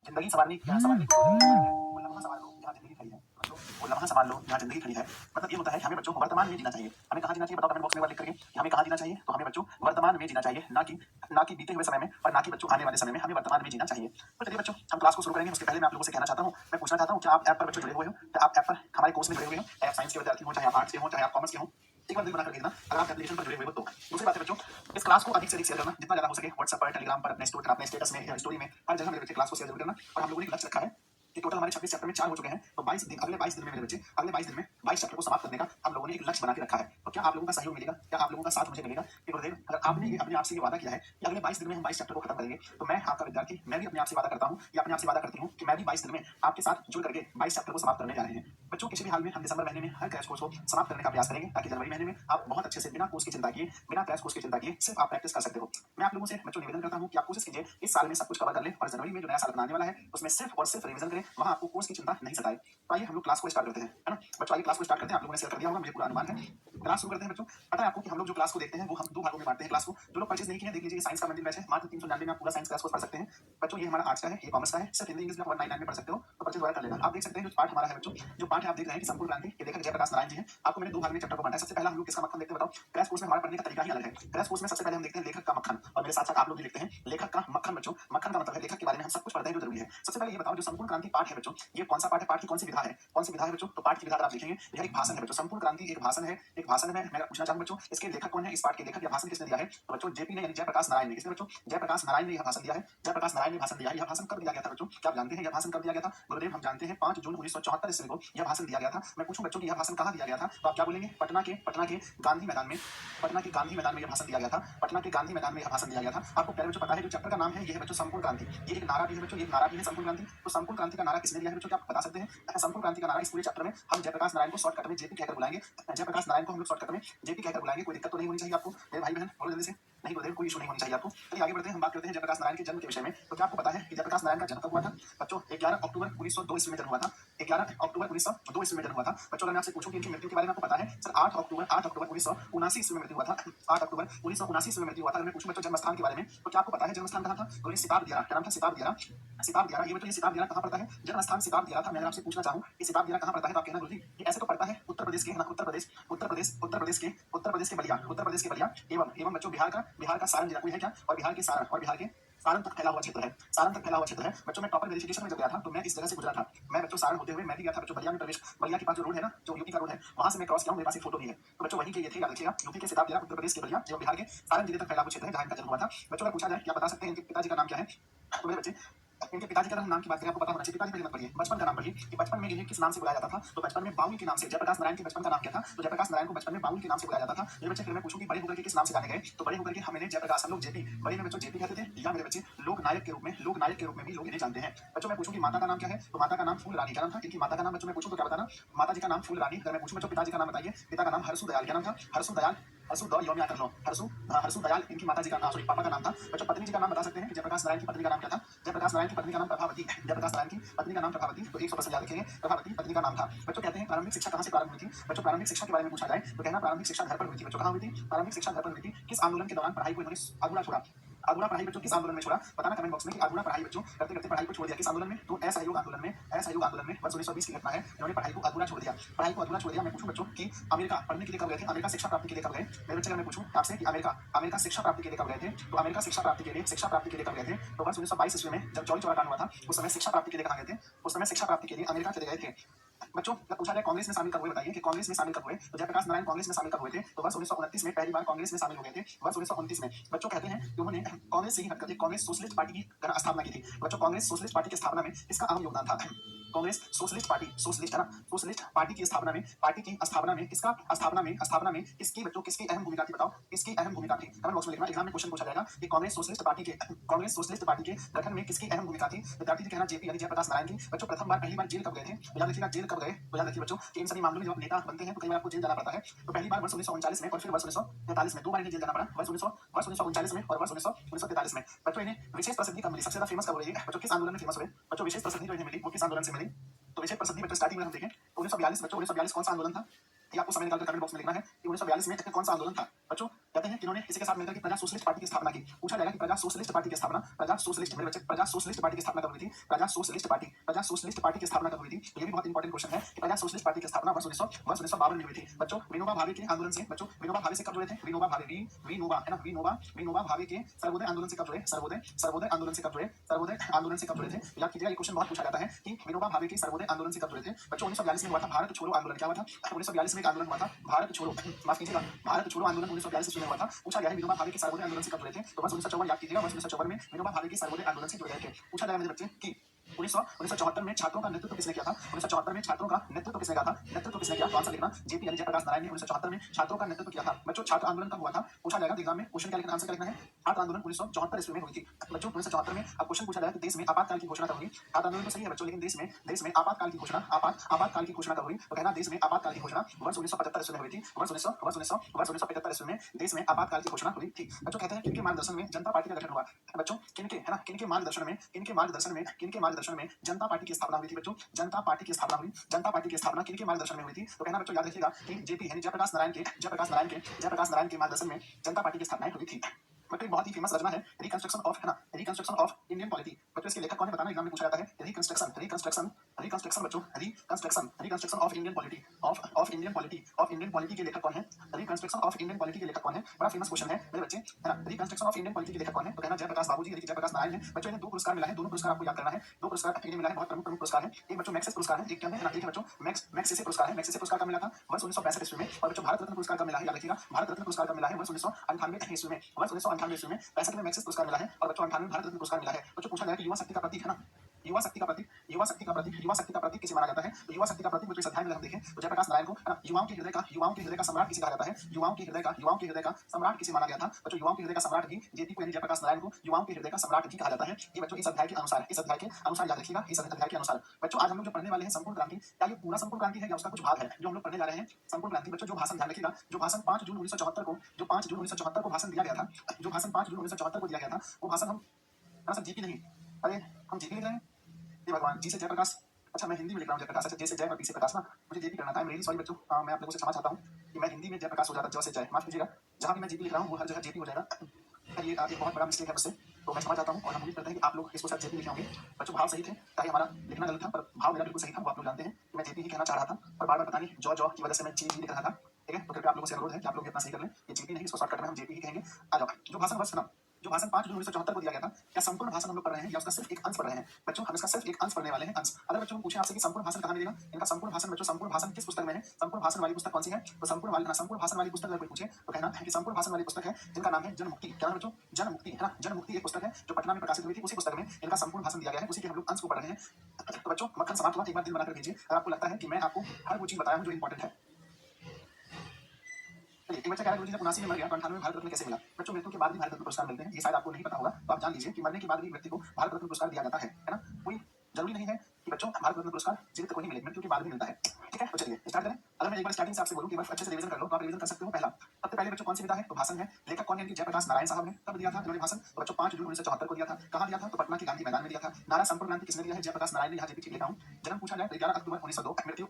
जिंदगी संवारनी संवारनी वो लम्हा संभाल लो जहाँ जिंदगी खड़ी है बच्चों, वो लम्हा संभाल लो जहाँ जिंदगी खड़ी है। मतलब ये होता है कि हमें बच्चों वर्तमान में जीना चाहिए। हमें कहाँ जीना चाहिए बताओ कमेंट बॉक्स में लिख करके कि हमें कहाँ जीना चाहिए। तो हमें बच्चों वर्तमान में जीना चाहिए, ना कि बीते हुए समय में और ना कि बच्चों आने वाले समय में। हमें वर्तमान में जीना चाहिए। तो चलिए बच्चों हम क्लास को शुरू करेंगे। उसके पहले मैं आप लोगों से कहना चाहता हूँ, मैं पूछना चाहता हूँ कि आप ऐप पर बच्चों जुड़े हुए हो, क्या आप ऐप पर हमारे कोर्स में जुड़े हुए हो, चाहे आप साइंस के विद्यार्थी हो, चाहे आप आर्ट्स के हो, चाहे आप कॉमर्स के हो। एक बार दिल बनाकर देखना अगर आप एप्लीकेशन पर जुड़े हुए हो तो। दूसरी बात है बच्चों, इस क्लास को अधिक से अधिक शेयर करना जितना ज्यादा हो सके। व्हाट्सएप पर, टेलीग्राम पर, अपने स्टेटस में या स्टोरी में, हर जगह मेरे बच्चे क्लास को शेयर जरूर करना। और हम लोगों ने एक लक्ष्य रखा है कि टोटल हमारे 26 चैप्टर में 4 हो चुके हैं, तो 22 दिन, अगले 22 दिन में मेरे बच्चे, अगले 22 दिन में 22 चैप्टर को समाप्त करने का हम लोगों ने एक लक्ष्य बना के रखा है। तो क्या आप लोगों का सहयोग मिलेगा, क्या आप लोगों का साथ मुझे मिलेगा कि गुरुदेव अगर आपने ये अपने आप से ये वादा किया है कि अगले 22 दिन में हम 22 चैप्टर को खत्म करेंगे, तो मैं आपका विद्यार्थी, मैं भी अपने आप से वादा करता हूँ या अपने आप से वादा करती हूँ कि मैं भी 22 दिन में आपके साथ जुड़ करके 22 चैप्टर को समाप्त करने जा रहे हैं। बच्चों किसी भी हाल में हम दिसंबर महीने में हर क्रैश कोर्स को समाप्त करने का प्रयास करेंगे, ताकि जनवरी महीने में आप बहुत अच्छे से बिना कोर्स की चिंता किए, बिना क्रैश कोर्स की चिंता किए सिर्फ आप प्रैक्टिस कर सकते हो। मैं आप लोगों से बच्चों निवेदन करता हूँ कि आप कोशिश कीजिए इस साल में सब कुछ कवर कर लें और जनवरी में जो नया साल बनाने वाला है उसमें सिर्फ और सिर्फ रिवीजन करें, वहां आपको कोर्स की चिंता नहीं सताए। तो आइए हम लोग क्लास को स्टार्ट करते हैं, है ना बच्चों। आइए क्लास को स्टार्ट करते हैं। आप लोगों ने शेयर कर दिया होगा, मुझे पूरा अनुमान है। क्लास शुरू करते हैं बच्चों। पता है आपको कि हम लोग जो क्लास को देखते हैं वो हम 2 भागों में बांटते हैं क्लास को। जो लोग परचेज नहीं किए हैं देख लीजिए, साइंस का मंदिर बैच है, मात्र 399 में आप पूरा साइंस क्लास को पढ़ सकते हैं। बच्चों ये हमारा आर्ट्स का है, ये कॉमर्स का है, सिर्फ हिंदी इंग्लिश में 199 में पढ़ सकते हो, तो परचेज वगैरह कर लेना। आप देख सकते हैं जो पाठ हमारा है बच्चों, जो पाठ है आप देख रहे हैं कि संपूर्ण क्रांति के लेखक जयप्रकाश नारायण जी हैं। आपको मैंने 2 भाग में चैप्टर को बांटा है। सबसे पहला हम लोग किसका मक्खन देखते हैं बताओ। क्रैश कोर्स में हमारा पढ़ने का तरीका ही अलग है। क्रैश कोर्स में सबसे पहले हम देखते हैं लेखक का मक्खन, और मेरे साथ साथ आप लोग भी लिखते हैं लेखक का मक्खन। बच्चों मक्खन का मतलब है लेखक के बारे में हम सब कुछ पढ़ते हैं जो जरूरी है। सबसे पहले ये बताओ जो संपूर्ण क्रांति पाठ है बच्चों, ये कौन सा पाठ है, पाठ की कौन सी विधा है, कौन सी विधा है बच्चों। तो पाठ की विधा अगर आप लिखेंगे यह एक भाषण है बच्चों। संपूर्ण क्रांति एक भाषण है, एक भाषण है। मैं पूछना चाहूंगा बच्चों इसके लेखक कौन है, इस पाठ के लेखक या भाषण किसने दिया है। तो बच्चों जेपी ने, यानी जयप्रकाश नारायण ने। किसने बच्चों, जयप्रकाश नारायण ने यह भाषण दिया है। जयप्रकाश नारायण ने भाषण दिया है। यह भाषण कब दिया गया था बच्चों, क्या आप जानते हैं यह भाषण कब दिया गया था। गुरुदेव हम जानते हैं 5 जून 1974 ईस्वी को यह भाषण दिया गया था। मैं पूछूं बच्चों कि यह भाषण कहां दिया गया था, तो आप क्या बोलेंगे, पटना के गांधी मैदान में, पटना के गांधी मैदान में यह भाषण दिया गया था। पटना के गांधी मैदान में यह भाषण दिया गया था। आपको पहले बच्चों पता है जो चैप्टर का नाम है ये है बच्चों संपूर्ण क्रांति। ये एक नारा भी है बच्चों, ये एक नारा भी है संपूर्ण क्रांति। तो संपूर्ण क्रांति का नारा किसने दिया है बच्चों, क्या आप बता सकते हैं। संपूर्ण क्रांति का नारा इस पूरे चैप्टर में हम जयप्रकाश नारायण को शॉर्टकट में जेपी कहकर बुलाएंगे। जयप्रकाश नारायण को हम लोग शॉर्टकट में जेपी कहकर बुलाएंगे। कोई दिक्कत तो नहीं होनी चाहिए आपको मेरे भाई बहन, बोलो जल्दी से। नहीं गुरुदेव कोई इशू नहीं होनी चाहिए आपको। चलिए आगे बढ़ते हैं, हम बात करते हैं जयप्रकाश नारायण के जन्म के विषय में। तो क्या आपको पता है कि जयप्रकाश नारायण का जन्म कब हुआ था बच्चों। 11 अक्टूबर 1902 ईस्वी में जन्म हुआ था। 11 अक्टूबर 1902 ईस्वी में जन्म हुआ था बच्चों। अगर मैं आपसे पूछूं कि इनकी मृत्यु के बारे में आपको पता है सर, 8 अक्टूबर 1979 ईस्वी में मृत्यु हुआ था। 8 अक्टूबर 1979 ईस्वी में मृत्यु हुआ था। अगर मैं पूछूं बच्चों जन्म स्थान के बारे में, तो क्या आपको पता है जन्म स्थान कहाँ था। तो ये सिताब दियारा, क्या नाम था, सिताब दियारा। सिताब दियारा, ये बच्चों ये सिताब दियारा कहाँ पड़ता है, जन्म स्थान सिताब दियारा था। मैं अगर आपसे पूछना चाहूं कि सिताब दियारा कहाँ पड़ता है, तो आप कहना गुरुजी ये ऐसे तो पड़ता है उत्तर प्रदेश के, है ना, उत्तर प्रदेश के बलिया एवं बच्चों बिहार का सारण जिला कोई है क्या, और बिहार के सारण तक फैला हुआ क्षेत्र है। सारण तक फैला हुआ क्षेत्र है बच्चों। मैं टॉपर वेरिफिकेशन में जब गया था तो मैं इस जगह से गुजरा था। मैं बच्चों सारण होते हुए मैं भी गया था बच्चों बलिया में प्रवेश, बलिया के पास जो रोड है ना, जो यूपी का रोड है, वहां से मैं क्रॉस किया हूं। मेरे पास एक फोटो भी है। तो बच्चों वहीं के ये थे, याद रखिएगा, यूपी के सिताब दियारा, उत्तर प्रदेश के बलिया एवं बिहार के सारण जिले तक फैला हुआ क्षेत्र है जहां इनका जन्म हुआ था। बच्चों अगर पूछा जाए क्या बता सकते हैं इनके पिताजी का नाम क्या है, तो मेरे बच्चे इनके पिताजी का नाम की बात करें आपको पता होना चाहिए। पिताजी का नाम पढ़िए, बचपन का नाम पढ़िए कि बचपन में इन्हें किस नाम से बुलाया जाता था। तो बचपन में बाउल के नाम से। जयप्रकाश नारायण के बचपन का नाम क्या था, तो जयप्रकाश नारायण को बचपन में बाउल के नाम से बुलाया जाता था। मेरे बच्चे फिर मैं पूछूं कि बड़े होकर के किस नाम से जाने गए, तो बड़े होकर के हम इन्हें जयप्रकाश, हम लोग जेपी, बड़े में बच्चों जेपी कहते थे, या मेरे बच्चे लोक नायक के रूप में भी लोग इन्हें जानते हैं। बच्चों मैं पूछूं कि माता का नाम क्या है, तो माता का नाम फूल रानी। क्या नाम था इनकी माता का नाम बच्चों, मैं पूछूं तो क्या बताना, माता जी का नाम फूल रानी। अगर मैं पूछूं बच्चों पिताजी का नाम बताइए, पिता का नाम हरसु दयाल। क्या नाम था, हरसु दयाल। हरसु दौर यौम याद कर लो, हरसु दयाल इनकी माता जी का नाम, सॉरी पापा का नाम था। बच्चों पत्नी जी का नाम बता सकते हैं कि जयप्रकाश नारायण की पत्नी का नाम क्या था। जयप्रकाश नारायण की पत्नी का नाम प्रभावती। जयप्रकाश नारायण की पत्नी का नाम प्रभावती, तो 100% याद रखेंगे, प्रभावती पत्नी का नाम था। बच्चों कहते हैं प्रारंभिक शिक्षा कहाँ से प्रारंभ हुई थी। बच्चों प्रारंभिक शिक्षा के बारे में पूछा जाए तो कहना प्रारंभिक शिक्षा घर पर हुई थी। बच्चों कहाँ हुई थी, प्रारंभिक शिक्षा घर पर हुई थी। किस आंदोलन के दौरान पढ़ाई को इन्होंने अधूरा छोड़ा, अधूरा पढ़ाई बच्चों किस आंदोलन में छोड़ा, बताना कमेंट बॉक्स में कि अधूरा पढ़ाई बच्चों करते करते पढ़ाई को छोड़ दिया किस आंदोलन में, तो असहयोग आंदोलन में। असहयोग आंदोलन में वर्ष 1920 की घटना है, इन्होंने पढ़ाई को अधूरा छोड़ दिया, पढ़ाई को अधूरा छोड़ दिया। मैं पूछूं बच्चों कि अमेरिका पढ़ने के लिए कब गए थे, अमेरिका शिक्षा प्राप्ति के लिए कब गए। मेरे बच्चे अगर मैं पूछूं आपसे कि अमेरिका शिक्षा प्राप्ति के लिए कब गए थे, तो अमेरिका शिक्षा प्राप्ति के लिए कब गए थे, तो वर्ष 1922 ईस्वी में जब चौरी चौरा कांड हुआ था उस समय शिक्षा प्राप्ति के लिए कहाँ गए थे, उस समय शिक्षा प्राप्ति के लिए अमेरिका चले गए थे। बच्चों जब पूछा जाए कांग्रेस में शामिल कब हुए, बताइए कि कांग्रेस में शामिल कब हुए, तो जयप्रकाश नारायण कांग्रेस में शामिल कब हुए थे, तो वर्ष 1929 में पहली बार कांग्रेस में शामिल हो गए थे, वर्ष 1929 में। बच्चों कहते हैं कि उन्होंने कांग्रेस से ही हटकर कांग्रेस सोशलिस्ट पार्टी की स्थापना की थी। बच्चों कांग्रेस सोशलिस्ट पार्टी की स्थापना में इसका अहम योगदान था। कांग्रेस सोशलिस्ट पार्टी, सोशलिस्ट है ना, सोशलिस्ट पार्टी की स्थापना में किसकी बच्चों किसकी अहम भूमिका थी, बताओ किसकी अहम भूमिका थी। कमेंट बॉक्स में लिखना, एग्जाम में क्वेश्चन पूछा जाएगा कि कांग्रेस सोशलिस्ट पार्टी के गठन में किसकी अहम भूमिका थी। विद्यार्थी जी कहना जेपी यानी जयप्रकाश नारायण की। बच्चों पहली बार जेल कब गए थे, तो याद रखिएगा जेल कब गए, तो याद रखिए बच्चों कि इन सभी मामलों में जब आप नेता बनते हैं तो कई बार आपको जेल जाना पड़ता है। तो पहली बार वर्ष 1939 में और फिर वर्ष 1943 में, 2 बार इन्हें जेल जाना पड़ा, वर्ष 1939 में और वर्ष 1943 में। बच्चों इन्हें विशेष प्रसिद्धि कब मिली, सबसे ज्यादा फेमस कब हुई बच्चों, किस आंदोलन में फेमस हुए। बच्चों विशेष प्रसिद्धि जो इन्हें मिली वो किस आंदोलन से मिली, तो विशेष प्रसिद्धि बच्चों स्टार्टिंग में हम देखें तो 1942 बच्चों 1942 कौन सा आंदोलन था, ये आपको समय निकालकर कमेंट बॉक्स में लिखना है कि 1942 में कौन सा आंदोलन था। बच्चों कहते हैं किन्होंने किसी के साथ मिलकर के प्रजा सोशलिस्ट पार्टी की स्थापना की। पूछा जाएगा कि प्रजा सोशलिस्ट पार्टी की स्थापना, प्रजा सोशलिस्ट, मेरे बच्चे, प्रजा सोशलिस्ट पार्टी की स्थापना कब हुई थी? प्रजा सोशलिस्ट पार्टी की स्थापना कब हुई थी? तो ये भी बहुत इंपॉर्टेंट क्वेश्चन है कि प्रजा सोशलिस्ट पार्टी की स्थापना वर्ष 1952 में हुई थी। बच्चों विनोबा भावे के आंदोलन से, बच्चों विनोबा भावे से कब जुड़े थे? विनोबा भावे, विनोबा है ना, विनोबा भावे के सर्वोदय आंदोलन से कब जुड़े? सर्वोदय आंदोलन से कब जुड़े? सर्वोदय आंदोलन से कब जुड़े थे? याद कीजिएगा, ये क्वेश्चन बहुत पूछा जाता है कि विनोबा भावे के सर्वोदय आंदोलन से कब जुड़े थे? बच्चों 1942 में हुआ था भारत छोड़ो आंदोलन। क्या हुआ था? 1942 में एक आंदोलन हुआ था भारत छोड़ो, माफ कीजिएगा, भारत छोड़ो आंदोलन 1942 में हुआ था। पूछा गया है विनोबा भावे के सर्वोदय आंदोलन से कब जुड़े थे? तो वर्ष 1954 याद कीजिएगा, वर्ष 1954 में विनोबा भावे के सर्वोदय आंदोलन से जुड़े थे। पूछा जाएगा मेरे बच्चे कि 1974 में छात्रों का नेतृत्व किसने किया था? 1974 में छात्रों का नेतृत्व किसने किया था? नेतृत्व किसने किया? तो आंसर लिखना जेपी यानी जयप्रकाश नारायण ने 1974 में छात्रों का नेतृत्व किया था। बच्चों छात्र आंदोलन कब हुआ था? पूछा जाएगा एग्जाम में, क्वेश्चन क्या लिखना, आंसर क्या लिखना है? छात्र आंदोलन 1974 ईस्वी में हुई थी। बच्चों 1974 में अब क्वेश्चन पूछा जाएगा कि देश में आपातकाल की घोषणा कब हुई? छात्र आंदोलन तो सही है बच्चों, लेकिन देश में आपातकाल की घोषणा, आपातकाल की घोषणा कब हुई? तो कहना देश में आपातकाल की घोषणा वर्ष 1975 ईस्वी में हुई थी। वर्ष 1975 ईस्वी में देश में आपातकाल की घोषणा हुई थी। बच्चों कहते हैं किनके मार्गदर्शन में जनता पार्टी का गठन हुआ? बच्चों किनके, है ना, किनके मार्गदर्शन में जनता पार्टी की स्थापना हुई थी? बच्चों जनता पार्टी की स्थापना हुई, जनता पार्टी की स्थापना किनके मार्गदर्शन में हुई थी? तो कहना बच्चों याद रखिएगा कि जेपी यानी जयप्रकाश नारायण के मार्गदर्शन में जनता पार्टी की स्थापना हुई थी। बच्चों एक बहुत ही फेमस रचना है रिकंस्ट्रक्शन ऑफ, है ना, रिकंस्ट्रक्शन ऑफ इंडियन पॉलिटी। बच्चों इसके लेखक कौन है बताना, एग्जाम में पूछा जाता है। रिकंस्ट्रक्शन बच्चों, reconstruction of Indian polity, of Indian polity के लेखक कौन है? रिकंस्ट्रक्शन ऑफ इंडियन पॉलिटी के लेखक कौन है? बड़ा फेमस क्वेश्चन है मेरे बच्चे, है ना। रिकंस्ट्रक्शन ऑफ इंडियन पॉलिटी के लेखक कौन है? तो कहना जयप्रकाश बाबूजी यानी कि जयप्रकाश नारायण है। बच्चों इन्हें 2 पुरस्कार मिला है, दोनों पुरस्कार आपको याद करना है। 2 पुरस्कार इन्हें मिला है, बहुत प्रमुख पुरस्कार है। एक बच्चों मैक्सेस पुरस्कार है, एक क्या है ना, एक है बच्चों मैक्सेसे पुरस्कार है। मैक्सेसे पुरस्कार कब मिला था? वर्ष 1965 ईस्वी में। और बच्चों भारत रत्न पुरस्कार कब मिला है? याद रखिएगा, भारत रत्न पुरस्कार कब मिला है? वर्ष 1998 ईस्वी में। वर्ष 1998 ईस्वी में 65 में मैक्सेस पुरस्कार मिला है और बच्चों 98 में भारत रत्न पुरस्कार मिला है। बच्चों पूछा गया कि युवा शक्ति का प्रतीक, है ना, युवा शक्ति का प्रतीक किसे माना जाता है? तो युवा शक्ति का प्रतीक बच्चों इस अध्याय में हम देखें तो जयप्रकाश नारायण को, है ना, युवाओं के हृदय का सम्राट किसे कहा जाता है? युवाओं के हृदय का सम्राट किसे माना गया था? बच्चों युवाओं के हृदय का सम्राट भी जेपी को यानी जयप्रकाश नारायण को युवाओं के हृदय का सम्राट भी कहा जाता है। ये बच्चों इस अध्याय के अनुसार, याद रखिएगा, इस अध्याय के अनुसार। बच्चों आज हम लोग जो पढ़ने वाले हैं संपूर्ण क्रांति, क्या ये पूरा संपूर्ण क्रांति है या उसका कुछ भाग है जो हम लोग पढ़ने जा रहे हैं? संपूर्ण क्रांति। बच्चों जो भाषण, ध्यान रखिएगा, जो भाषण 5 जून 1974 को, भाषण दिया गया था, जो भाषण 5 जून 1974 को दिया गया था, वो भाषण हम, सर जीपी नहीं, अरे हम जीपी लिख रहे हैं, हे भगवान, जी से जयप्रकाश, अच्छा मैं हिंदी में लिख रहा हूँ जयप्रकाश, अच्छा जय से जय और पी से प्रकाश ना, मुझे जेपी करना था। मेरी सॉरी बच्चों, मैं आप लोगों से क्षमा चाहता हूँ कि मैं हिंदी में जयप्रकाश हो जाता, जय से जय, माफ कीजिएगा। जहाँ भी मैं जीपी लिख रहा हूँ वो हर जगह जेपी हो जाएगा। ये एक बहुत बड़ा मिस्टेक है मुझसे, तो मैं क्षमा चाहता हूँ और हम उम्मीद करते हैं कि आप लोग इसको शायद जेपी लिखे होंगे। बच्चों भाव सही थे, ताकि हमारा लिखना गलत था, पर भाव मेरा बिल्कुल सही था, वो आप लोग जानते हैं कि मैं जेपी ही कहना चाह रहा था, और बार बार पता नहीं जॉ की वजह से मैं जी लिख रहा था। ठीक है, तो कृपया आप लोगों से अनुरोध है कि आप लोग इतना सही कर लें, ये जीपी नहीं, इसको शॉर्टकट में हम जेपी ही कहेंगे। आ जाओ, जो भाषण वर्ष ना, जो भाषण 5 जून 1974 को दिया गया था, क्या संपूर्ण भाषण हम लोग पढ़ रहे हैं या उसका सिर्फ एक अंश पढ़ रहे हैं? बच्चों हम इसका सिर्फ एक अंश पढ़ने वाले हैं, अंश। अगर बच्चों पूछे आपसे कि संपूर्ण भाषण कहाँ मिलेगा, इनका संपूर्ण भाषण, बच्चों संपूर्ण भाषण किस पुस्तक में है? संपूर्ण भाषण वाली पुस्तक कौन सी है? तो संपूर्ण भाषण वाली पुस्तक अगर कोई पूछे तो कहना है कि संपूर्ण भाषण वाली पुस्तक है जिनका नाम है जनमुक्ति। क्या नाम है बच्चों? जनमुक्ति, है ना, जनमुक्ति एक पुस्तक है जो पटना में प्रकाशित हुई थी, उसी पुस्तक में इनका संपूर्ण भाषण दिया गया है, उसी के हम लोग अंश को पढ़ रहे हैं। तो बच्चों मक्खन समाप्त हुआ, एक बार दिल बनाकर भेजिए अगर आपको लगता है कि मैं आपको हर वो चीज बताया हूँ जो इंपॉर्टेंट है। एक बच्चा कह रहा है जब 79 में मर गया तो 98 में भारत रत्न कैसे मिला? बच्चों मृत्यु के बाद भी भारत रत्न पुरस्कार मिलते हैं, ये शायद आपको नहीं पता होगा, तो आप जान लीजिए कि मरने के बाद भी व्यक्ति को भारत रत्न पुरस्कार दिया जाता है ना। कोई जरूरी नहीं है कि बच्चों भारत रत्न पुरस्कार जीवित को ही मिले, मृत्यु के बाद भी मिलता है। ठीक है, तो चलिए स्टार्ट करें। अगर मैं एक बार स्टार्टिंग से आपसे बोलूं कि बस अच्छे से रिवीजन कर लो, तो आप रिवीजन कर सकते हो। पहला, सबसे पहले बच्चों कौन सी विधा है? तो भाषण है। लेखक कौन है? जयप्रकाश नारायण साहब ने। कब दिया था इन्होंने भाषण? तो बच्चों 5 जून 1974 को दिया था। कहाँ दिया था? तो पटना के गांधी मैदान में दिया था। नारा संपूर्ण क्रांति किसने दिया है? जयप्रकाश नारायण ने। यहाँ जेपी लिखा हूँ। जन्म पूछा जाए तो 11 अक्टूबर 1902, मृत्यु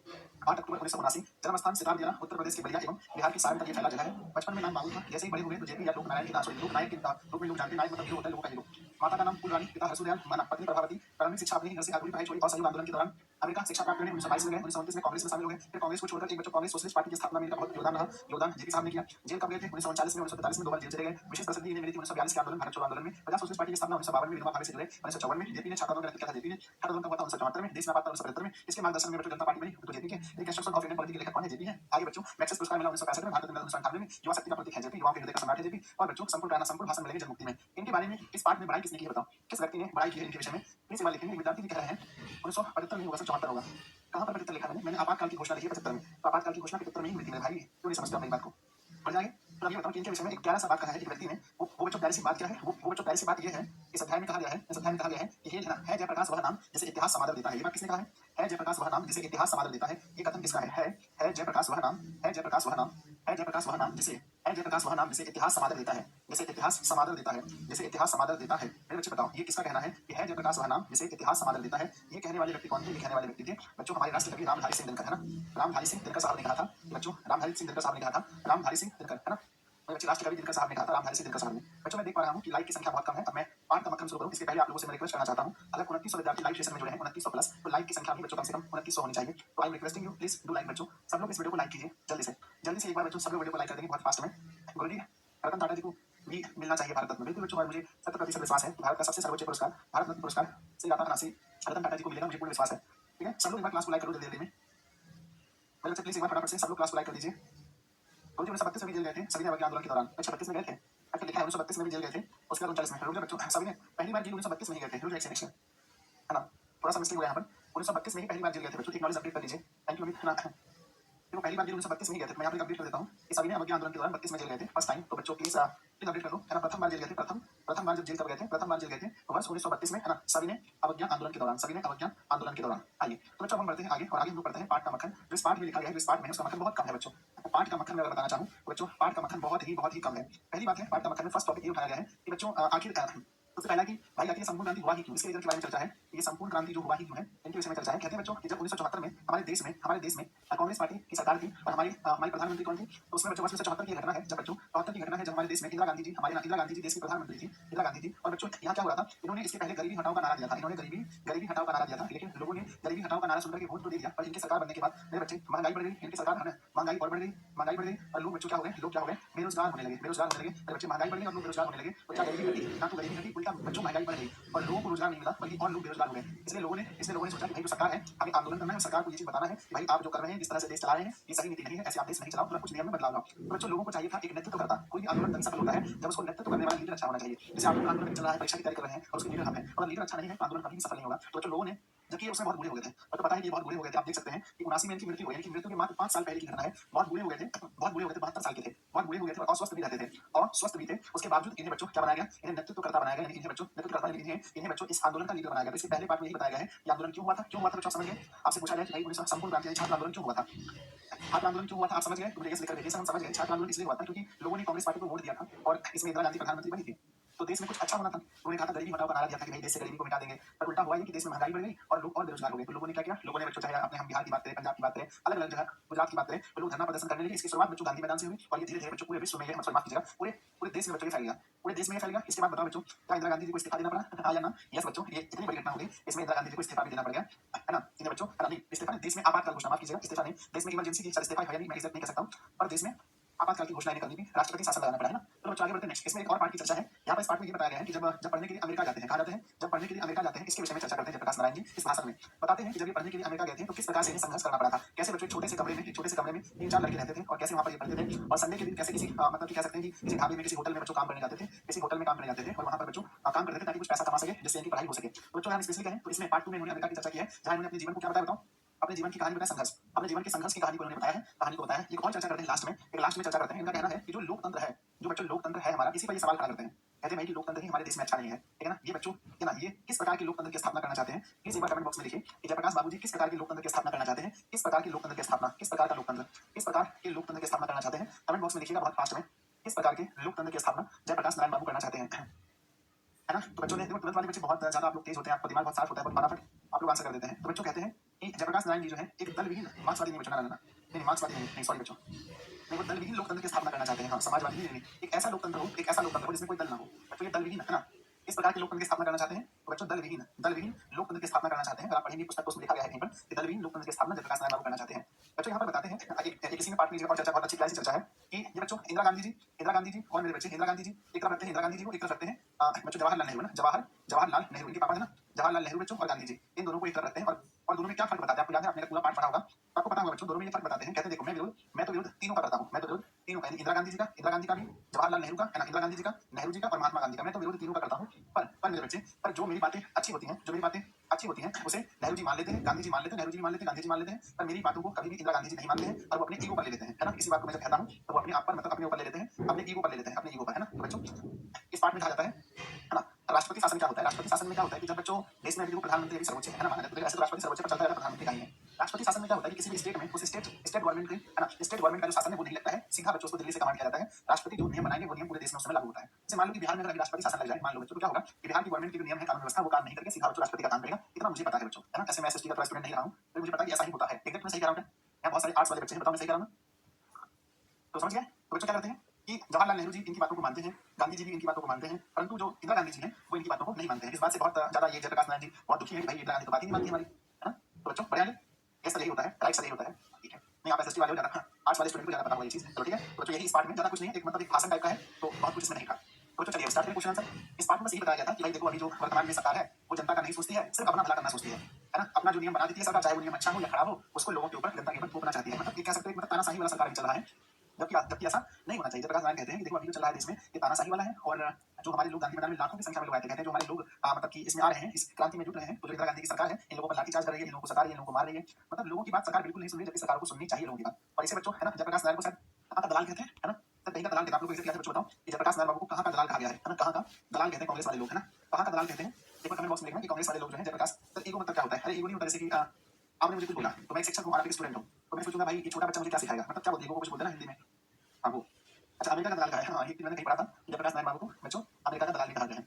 8 अक्टूबर 1979। जन्म स्थान सितार दिया, उत्तर प्रदेश के बलिया एवं बिहार की सारण तक ये फैला जगह है। बचपन में नाम मालूम था, जैसे ही बड़े हुए तो जेपी या लोकनारायण के लोकनायक के रूप में लोग जानते हैं। नायक मतलब हीरो होता है, लोगों का हीरो। माता का नाम फूलरानी, पिता हरसुदयाल, माना पत्नी प्रभावती। प्रारंभिक शिक्षा अपने ही घर से अधूरी पढ़ाई छोड़ी। असहयोग आंदोलन के दौरान अमेरिका शिक्षा प्राप्त करने 1922 में गए। 1929 में कांग्रेस में शामिल हो गए। फिर कांग्रेस को छोड़कर एक बच्चों कांग्रेस सोशलिस्ट पार्टी की स्थापना में इनका बहुत योगदान रहा। योगदान जेपी साहब ने किया। जेल कब गए थे? 1939 में, 1945 में 2 बार जेल चले गए। विशेष प्रसिद्धि इन्हें मिली थी 1942 के आंदोलन, भारत छोड़ो आंदोलन में। प्रजा सोशलिस्ट पार्टी की स्थापना 1952 में विनोबा भावे से जुड़े। 1954 में जेपी ने छात्र आंदोलन किया था। जेपी ने छात्र आंदोलन का हुआ था 1974 में। देश में आपातकाल 1975 में। इसके मार्गदर्शन में बच्चों जनता पार्टी बनी, तो जेपी के। रिकंस्ट्रक्शन ऑफ इंडियन पॉलिटी के लेखक कौन है? जेपी है। आगे बच्चों मैक्सेस पुरस्कार मिला 1965 में, भारत रत्न 1998 में। युवा शक्ति का प्रतीक है जेपी, युवाओं के हृदय का सम्राट है जेपी। और बच्चों संपूर्ण भाषण मिलेंगे जनमुक्ति में। इनके बारे में इस पाठ में बड़ाई किसने की है बताओ? किस व्यक्ति ने बड़ाई की है इनके विषय में? प्लीज एक बार लिखेंगे। विद्यार्थी भी कह रहे हैं 1975 में होगा, 74 होगा। कहाँ पर 75 लिखा मैंने आपातकाल की घोषणा लिखी है 75 में। तो आपातकाल की घोषणा 75 में ही हुई थी मेरे भाई, क्यों नहीं समझते हो मेरी बात को? बढ़ जाएंगे। तो अभी बताओ कि इनके विषय में एक प्यारा सा बात कहा है एक व्यक्ति ने। वो बच्चों प्यारी सी बात क्या है? वो बच्चों प्यारी सी बात ये है, इस अध्याय में कहा गया है, कि हे है जयप्रकाश वह नाम जिसे इतिहास समादर देता है। ये बात किसने कहा है जयप्रकाश वह नाम जिसे इतिहास समादर देता है। ये कथन किसका है जयप्रकाश वह नाम, है जयप्रकाश वह नाम, है जयप्रकाश वह नाम जिसे इतिहास समादर देता है, जिसे इतिहास समादर देता है, जिसे इतिहास समादर देता है। मेरे बच्चे बताओ ये किसका कहना है कि है जयप्रकाश वह नाम जिसे इतिहास समादर देता है? ये कहने वाले व्यक्ति कौन थे? ये कहने वाले व्यक्ति थे बच्चों हमारे राष्ट्र कवि रामधारी सिंह दिनकर, है ना। रामधारी सिंह दिनकर साहब ने कहा था बच्चों, रामधारी सिंह दिनकर साहब ने कहा था, रामधारी सिंह दिनकर, है ना। मेरे बच्चे लास्ट कभी दिनकर साहब ने कहा था रामधारी से दिनकर साहब ने। बच्चों मैं देख पा रहा हूँ कि लाइव की संख्या बहुत कम है। अब मैं पाठ का मक्खन शुरू करूँ इसके पहले आप लोगों से मैं रिक्वेस्ट करना चाहता हूँ, अगर 2900 विद्यार्थी लाइव सेशन में जुड़े हैं 2900 प्लस, तो लाइव की संख्या भी बच्चों कम से कम 2900 होनी चाहिए। तो I am requesting you please do like बच्चों, सब लोग इस वीडियो को लाइक कीजिए जल्दी से एक बार बच्चों सब लोग वीडियो को लाइक कर देंगे बहुत फास्ट में। गुरुजी रतन टाटा जी को भी मिलना चाहिए भारत रत्न, बिल्कुल बच्चों, और मुझे 100% विश्वास है कि भारत का सबसे सर्वोच्च पुरस्कार भारत रत्न पुरस्कार से दाता राशि रतन टाटा जी को मिलेगा, मुझे पूर्ण विश्वास है। ठीक है, सब लोग एक बार क्लास को लाइक करो जल्दी जल्दी में। मेरे बच्चे प्लीज एक बार फटाफट से सब लोग क्लास को लाइक कर दीजिए। गुरुजी 1932 में भी जेल गए थे सभी ने आंदोलन के दौरान। अच्छा 32 में गए थे, अच्छा लिखा है 1932 में भी जेल गए थे, उसके बाद 39 में। रुक जाओ बच्चों, सभी ने पहली बार जेल 1932 में ही गए थे। रुक जाओ एक सेकंड, है ना, थोड़ा सा मिस्टेक हो गया यहाँ पर। 1932 में ही पहली बार जेल गए थे बच्चों, एक नॉलेज अपडेट कर लीजिए। थैंक यू अमित, है ना। देखो पहली बार जेल 1932 में ही गए थे, मैं यहाँ पे अपडेट कर देता हूँ कि सभी ने अवज्ञा आंदोलन के दौरान 32 में जेल गए थे फर्स्ट टाइम। तो बच्चों प्लीज प्लीज अपडेट कर लो, है ना। प्रथम बार जेल गए थे, प्रथम बार जब जेल कब गए थे, प्रथम बार जेल गए थे वर्ष 1932 में, है ना। सभी ने अवज्ञा आंदोलन के दौरान, सभी ने अवज्ञा आंदोलन के दौरान। आइए तो बच्चों हम बढ़ते हैं आगे, और आगे हम लोग पढ़ते हैं पाठ का मक्खन। जो इस पाठ में लिखा गया है, जो इस पाठ में है, उसका मक्खन बहुत कम है बच्चों। तो पाठ का मक्खन मैं अगर बताना चाहूँ तो बच्चों पाठ का मक्खन बहुत ही कम है। पहली बात है, पाठ का मक्खन में फर्स्ट टॉपिक ये उठाया गया है कि बच्चों आखिर सबसे पहला कि भाई आखिर संपूर्ण क्रांति हुआ ही क्यों, इसके रीजन के बारे में चर्चा है। ये संपूर्ण क्रांति जो हुआ ही क्यों है, इनके विषय में चर्चा है। कहते हैं बच्चों कि जब 1974 में हमारे देश में कांग्रेस पार्टी की सरकार थी, और हमारी प्रधानमंत्री कौन थी, तो उसमें बच्चों वर्ष 1974 की घटना है, जब बच्चों 74 की घटना है, जब हमारे देश में इंदिरा गांधी जी, इंदिरा गांधी जी देश की प्रधानमंत्री थी, इंदिरा गांधी जी। और बच्चों यहाँ क्या हुआ था, इन्होंने इसके पहले गरीबी हटाओ का नारा दिया था, इन्होंने गरीबी हटाओ का नारा दिया था, लेकिन लोगों ने गरीबी हटाओ का नारा सुनकर के वोट तो दे दिया, पर इनकी सरकार बनने के बाद मेरे बच्चे महंगाई बढ़ गई, इनकी सरकार है, महंगाई और बढ़ गई, और लोग बच्चों क्या हो गए, बेरोजगार होने लगे, मेरे बच्चे महंगाई बढ़ गई और लोग बेरोजगार होने लगे। तो क्या गरीबी घटी, ना तो गरीबी घटी, उल्टा बच्चों महंगाई बढ़ गई और लोगों को रोजगार नहीं मिला, बल्कि और लोग बेरोजगार हो गए। इसलिए लोगों ने सोचा कि भाई जो सरकार है, हमें आंदोलन करना है, सरकार को ये चीज बताना है कि भाई आप जो कर रहे हैं, जिस तरह से देश चला रहे हैं, ये सही नीति नहीं है, ऐसे आप देश नहीं चलाओ, कुछ नियम में बदलाव लाओ। तो बच्चों लोगों को चाहिए था एक नेतृत्व करता। कोई भी आंदोलन तभी सफल होता है जब उसको नेतृत्व करने वाला लीडर अच्छा होना चाहिए। जैसे आप लोग आंदोलन चल रहा है, परीक्षा की तैयारी कर रहे हैं और उसके लीडर हम हैं, और लीडर अच्छा नहीं है तो आंदोलन कभी भी सफल नहीं होगा। तो बच्चों लोगों ने, जबकि ये उसमें बहुत बुरे हो गए थे, तो पता है कि ये बहुत बुरे हो गए थे। आप देख सकते हैं कि 79 में इनकी मृत्यु हुई, इनकी मृत्यु के मात्र 5 साल पहले की घटना है। बहुत बुरे हो गए थे, 72 साल के थे, बहुत बुरे हो गए थे और अस्वस्थ भी रहते थे, और स्वस्थ भी थे। उसके बावजूद इन्हें बच्चों क्या बनाया गया, इन्हें नेतृत्वकर्ता बनाया गया, इन्हें बच्चों नेतृत्वकर्ता, इन्हें बच्चों इस आंदोलन का लीडर बनाया गया। तो इसके पहले पार्ट में यही बताया गया है कि आंदोलन क्यों हुआ था, बच्चों समझ गए। आपसे पूछा जाए कि भाई संपूर्ण क्रांति छात्र आंदोलन क्यों हुआ था, छात्र आंदोलन क्यों हुआ था, आप समझ गए, तो मुझे यस लिखकर भेजिए, हम समझ गए। छात्र आंदोलन इसलिए हुआ था क्योंकि लोगों ने कांग्रेस पार्टी को वोट दिया था और इसमें इंदिरा गांधी प्रधानमंत्री बनी थी, तो देश में कुछ अच्छा होना था। उन्होंने कहा था गरीबी हटाओ का नारा दिया था कि भाई देश से गरीबी को मिटा देंगे, पर उल्टा हुआ ये कि देश में महंगाई बढ़ गई और लोग और बेरोजगार हो गए। तो लोगों ने क्या किया, लोगों ने बच्चों, चाहे अपने हम बिहार की बात करें, पंजाब की बात करें, अलग अलग जगह गुजरात की बात करें, तो लोग धरना प्रदर्शन करने लगे। इसकी शुरुआत बच्चों गांधी मैदान से हुई और ये धीरे धीरे बच्चों पूरे विश्व में, मतलब माफ कीजिएगा, पूरे पूरे देश में बच्चों ये फैल गया, पूरे देश में ये फैल गया। इसके बाद बताओ बच्चों, क्या इंदिरा गांधी जी को इस्तीफा देना पड़ा, हाँ या ना? यस बच्चों, ये इतनी बड़ी घटना हो गई, इसमें इंदिरा गांधी जी को इस्तीफा भी देना पड़ गया, है ना। इन्हें बच्चों, नहीं इस्तीफा नहीं, देश में आपातकाल घोषणा, माफ कीजिएगा, इस्तीफा नहीं, देश में इमरजेंसी की इस्तीफा है नहीं, मैं इज्जत नहीं कर सकता हूँ, पर देश में आपातकाल की घोषणा करनी भी, राष्ट्रपति शासन लगाना पड़ा, है ना। तो बच्चों आगे बढ़ते हैं नेक्स्ट। इसमें एक और पार्ट की चर्चा है। यहाँ पर इस पार्ट में ये बताया गया है कि जब पढ़ने के लिए अमेरिका जाते हैं, कहाँ जाते हैं, जब पढ़ने के लिए अमेरिका जाते हैं, इसके विषय में चर्चा करते हैं जयप्रकाश नारायण जी इस भाषण में। बताते हैं कि जब ये पढ़ने के लिए अमेरिका गए थे तो किस प्रकार से इन्हें संघर्ष करना पड़ा था, कैसे बच्चों छोटे से कमरे में 3-4 लड़के रहते थे और कैसे वहाँ पर ये पढ़ते थे, और संडे के दिन कैसे किसी मतलब कि कह सकते हैं कि किसी ढाबे में, किसी होटल में बच्चों काम करने जाते थे, किसी होटल में काम करने जाते थे और वहाँ पर बच्चों काम करते थे ताकि कुछ पैसा कमा सके, जिससे इनकी पढ़ाई हो सके। तो बच्चों हम स्पेशली कहें तो इसमें पार्ट 2 में इन्होंने अमेरिका की चर्चा की है, जहाँ इन्होंने अपने जीवन को क्या बताया, बताओ, अपने जीवन की कहानी बताया, संघर्ष, अपने जीवन के संघर्ष की कहानी को उन्होंने बताया है, कहानी को बताया है। एक और चर्चा करते हैं लास्ट में, एक लास्ट में चर्चा करते हैं। इनका कहना है कि जो लोकतंत्र है, जो बच्चों लोकतंत्र है हमारा, इसी पर ये सवाल खड़ा करते हैं। कहते हैं भाई कि लोकतंत्र ही हमारे देश में अच्छा नहीं है, ठीक है ना। ये बच्चों, है ना, ये किस प्रकार के लोकतंत्र की स्थापना करना चाहते हैं, प्लीज एक बार कमेंट बॉक्स में लिखिए कि जयप्रकाश बाबू जी किस प्रकार के लोकतंत्र की स्थापना करना चाहते हैं, किस प्रकार के लोकतंत्र की स्थापना, किस प्रकार का लोकतंत्र, किस प्रकार के लोकतंत्र की स्थापना करना चाहते हैं। कमेंट बॉक्स में लिखिएगा बहुत फास्ट में, किस प्रकार के लोकतंत्र की स्थापना जयप्रकाश नारायण बाबू करना चाहते हैं, है ना। तो बच्चों ने देखो, तुरंत वाले बच्चे बहुत ज्यादा आप लोग तेज होते हैं, आपको दिमाग बहुत साफ होता है, बहुत फटाफट आप लोग आंसर कर देते हैं। तो बच्चों कहते हैं कि जयप्रकाश नारायण जी जो है एक दल विहीन, मार्क्सवादी नहीं बच्चों, ना नहीं मार्क्सवादी नहीं, सॉरी बच्चों, नहीं, वो दल विहीन लोकतंत्र की स्थापना करना चाहते हैं। हाँ, समाजवादी नहीं, एक ऐसा लोकतंत्र हो, एक ऐसा लोकतंत्र हो जिसमें कोई दल ना हो। बच्चों ये दल विहीन, है ना, इस प्रकार के लोकतंत्र की स्थापना करना चाहते हैं। तो बच्चों दल विहीन लोकतंत्र की स्थापना करना चाहते हैं। अगर आप पढ़ेंगे पुस्तक तो उसमें लिखा गया है कहीं पर कि दल विहीन लोकतंत्र की स्थापना जयप्रकाश नारायण बाबू करना चाहते हैं। बच्चों यहाँ पर बताते हैं किसी में पार्ट में और चर्चा, बहुत अच्छी प्यारी चर्चा है कि ये बच्चों इंदिरा गांधी जी और मेरे बच्चे इंदिरा गांधी जी एक तरफ रखते हैं, इंदिरा गांधी जी को एक तरफ रखते हैं बच्चों जवाहरलाल नेहरू, ना जवाहरलाल नेहरू इनके पापा है ना, जवाहरलाल नेहरू बच्चों और गांधी जी, इन दोनों को एक तरफ रखते हैं। और दोनों में क्या फर्क बताते हैं, आपको याद है, आपने पूरा पाठ पढ़ा होगा, आपको पता होगा बच्चों, दोनों में ये फर्क बताते हैं। कहते हैं देखो, मैं तो विरोध तीनों का करता हूँ, मैं तो विरोध तीनों का, इंदिरा गांधी का भी, जवाहरलाल नेहरू का, है ना, इंदिरा गांधी जी का, नेहरू जी का और महात्मा गांधी का, मैं तो विरोध तीनों का करता हूँ। पर मेरे बच्चे, पर जो मेरी बातें अच्छी होती हैं, उसे नेहरू जी मान लेते हैं, गांधी जी मान लेते हैं, नेहरू जी मान लेते हैं, गांधी जी मान लेते हैं, पर मेरी बातों को कभी भी इंदिरा गांधी जी नहीं मानते हैं और वो अपने ईगो पर ले लेते हैं, है ना। इसी बात को मैं जब कहता हूँ तो वो अपने आप पर, मतलब अपने ऊपर ले लेते हैं, अपने ईगो पर ले लेते हैं, अपने ईगो पर, है ना। तो बच्चों इस पार्ट में कहा जाता है ना, राष्ट्रपति शासन क्या होता है। राष्ट्रपति शासन में क्या होता है कि जब बच्चों देश में अभी प्रधानमंत्री सर्वोच्च है ना, माना जाता है, ऐसे तो राष्ट्रपति सर्वोच्च पर चलता है, प्रधानमंत्री का ही है। राष्ट्रपति शासन में क्या होता है कि किसी भी स्टेट में उस स्टेट गवर्नमेंट के, है ना, स्टेट गवर्नमेंट का जो शासन है वो नहीं लगता है, सीधा बच्चों को दिल्ली से कमांड किया जाता है। राष्ट्रपति जो नियम बनाएंगे वो नियम पूरे देश में उस समय लागू होता है। जैसे मान लो कि बिहार में अगर राष्ट्रपति शासन लग जाए, मान लो बच्चों, तो क्या होगा कि बिहार की गवर्नमेंट की जो नियम है, कानून व्यवस्था, वो काम नहीं करके सीधा बच्चों राष्ट्रपति का काम करेगा। इतना मुझे पता है बच्चों, है ना। ऐसे मैं एसएसटी का स्टूडेंट नहीं रहा हूँ, तो मुझे पता है कि ऐसा ही होता है। एग्जैक्ट मैं सही कह रहा हूँ क्या? यहाँ बहुत सारे आर्ट्स वाले बच्चे हैं, बताओ मैं सही कह रहा हूँ। तो समझ गए। तो बच्चों क्या करते हैं, कि जवाहरलाल नेहरू जी इनकी बातों को मानते हैं, गांधी जी भी इनकी बातों को मानते हैं, परंतु जो इंदिरा गांधी जी हैं वो इनकी बातों को नहीं मानते हैं। इस बात से बहुत ज्यादा ये जयप्रकाश नारायण जी बहुत दुखी है कि भाई इंदिरा गांधी तो बात ही नहीं मानती हमारी, है ना? तो बच्चों बढ़िया नहीं, ऐसा यही होता है, राइट सर यही होता है, ठीक है। नहीं आप एसएसटी वाले हो, ज्यादा आर्ट्स वाले स्टूडेंट को ज्यादा पता होगा ये चीज, तो ठीक है। तो बच्चों यही इस पार्ट में ज्यादा कुछ नहीं है, एक मतलब एक भाषण टाइप का है, तो बहुत कुछ इसमें नहीं था। तो बच्चों चलिए स्टार्ट करें क्वेश्चन आंसर। इस पार्ट में बस यही बताया गया था कि भाई देखो अभी जो वर्तमान में सरकार है वो जनता का नहीं सोचती है, सिर्फ अपना भला करना सोचती है ना? अपना जो नियम बना देती है सरकार, चाहे वो नियम अच्छा हो या खराब हो, उसको लोगों के ऊपर, जनता के ऊपर थोपना चाहती है। मतलब ये कह सकते हैं मतलब तानाशाही वाला सरकार चल रहा है, जबकि ऐसा नहीं होना चाहिए। जयप्रकाश नारायण कहते हैं कि देखो अभी जो चल रहा है देश में ये तानाशाही वाला है, और जो हमारे लोग गांधी मैदान में लाखों की संख्या में लोग आए थे, कहते हैं जो हमारे लोग मतलब कि इसमें आ रहे हैं, इस क्रांति में जुट रहे हैं, तो जो इंदिरा गांधी की सरकार है इन लोगों पर लाठीचार्ज कर रही है, इन लोगों को सता रही है, इन लोगों को मार रही है। मतलब लोगों की बात सरकार बिल्कुल नहीं सुन रही, जबकि सरकार को सुननी चाहिए लोगों की बात। और इसे बच्चों है ना जयप्रकाश नारायण को शायद कहाँ का दलाल कहते हैं, है ना? सर कहीं का दलाल कहते हैं, आप लोग को एग्जैक्ट बच्चों बताओ कि जयप्रकाश नारायण बाबू को कहाँ का दलाल कहा गया है ना? कहाँ का दलाल कहते हैं कांग्रेस वाले लोग, है ना? कहाँ का दलाल कहते हैं? एक बार कमेंट बॉक्स में लिखना कि कांग्रेस वाले लोग जो है जयप्रकाश, सर ईगो मतलब क्या होता है? अरे ईगो नहीं होता, जैसे कि आपने मुझे कुछ बोला तो मैं एक शिक्षक हूँ, आप एक स्टूडेंट हो, तो मैं सोचूंगा भाई ये छोटा बच्चा मुझे क्या सिखाएगा, मतलब क्या बोलते हैं, ईगो को कुछ बोलते हैं ना हिंदी में, हाँ वो। अच्छा अमेरिका का दलाल कहा है, हाँ ये मैंने कहीं पढ़ा था कि जयप्रकाश नारायण बाबू को बच्चों अमेरिका का दलाल भी कहा गया है,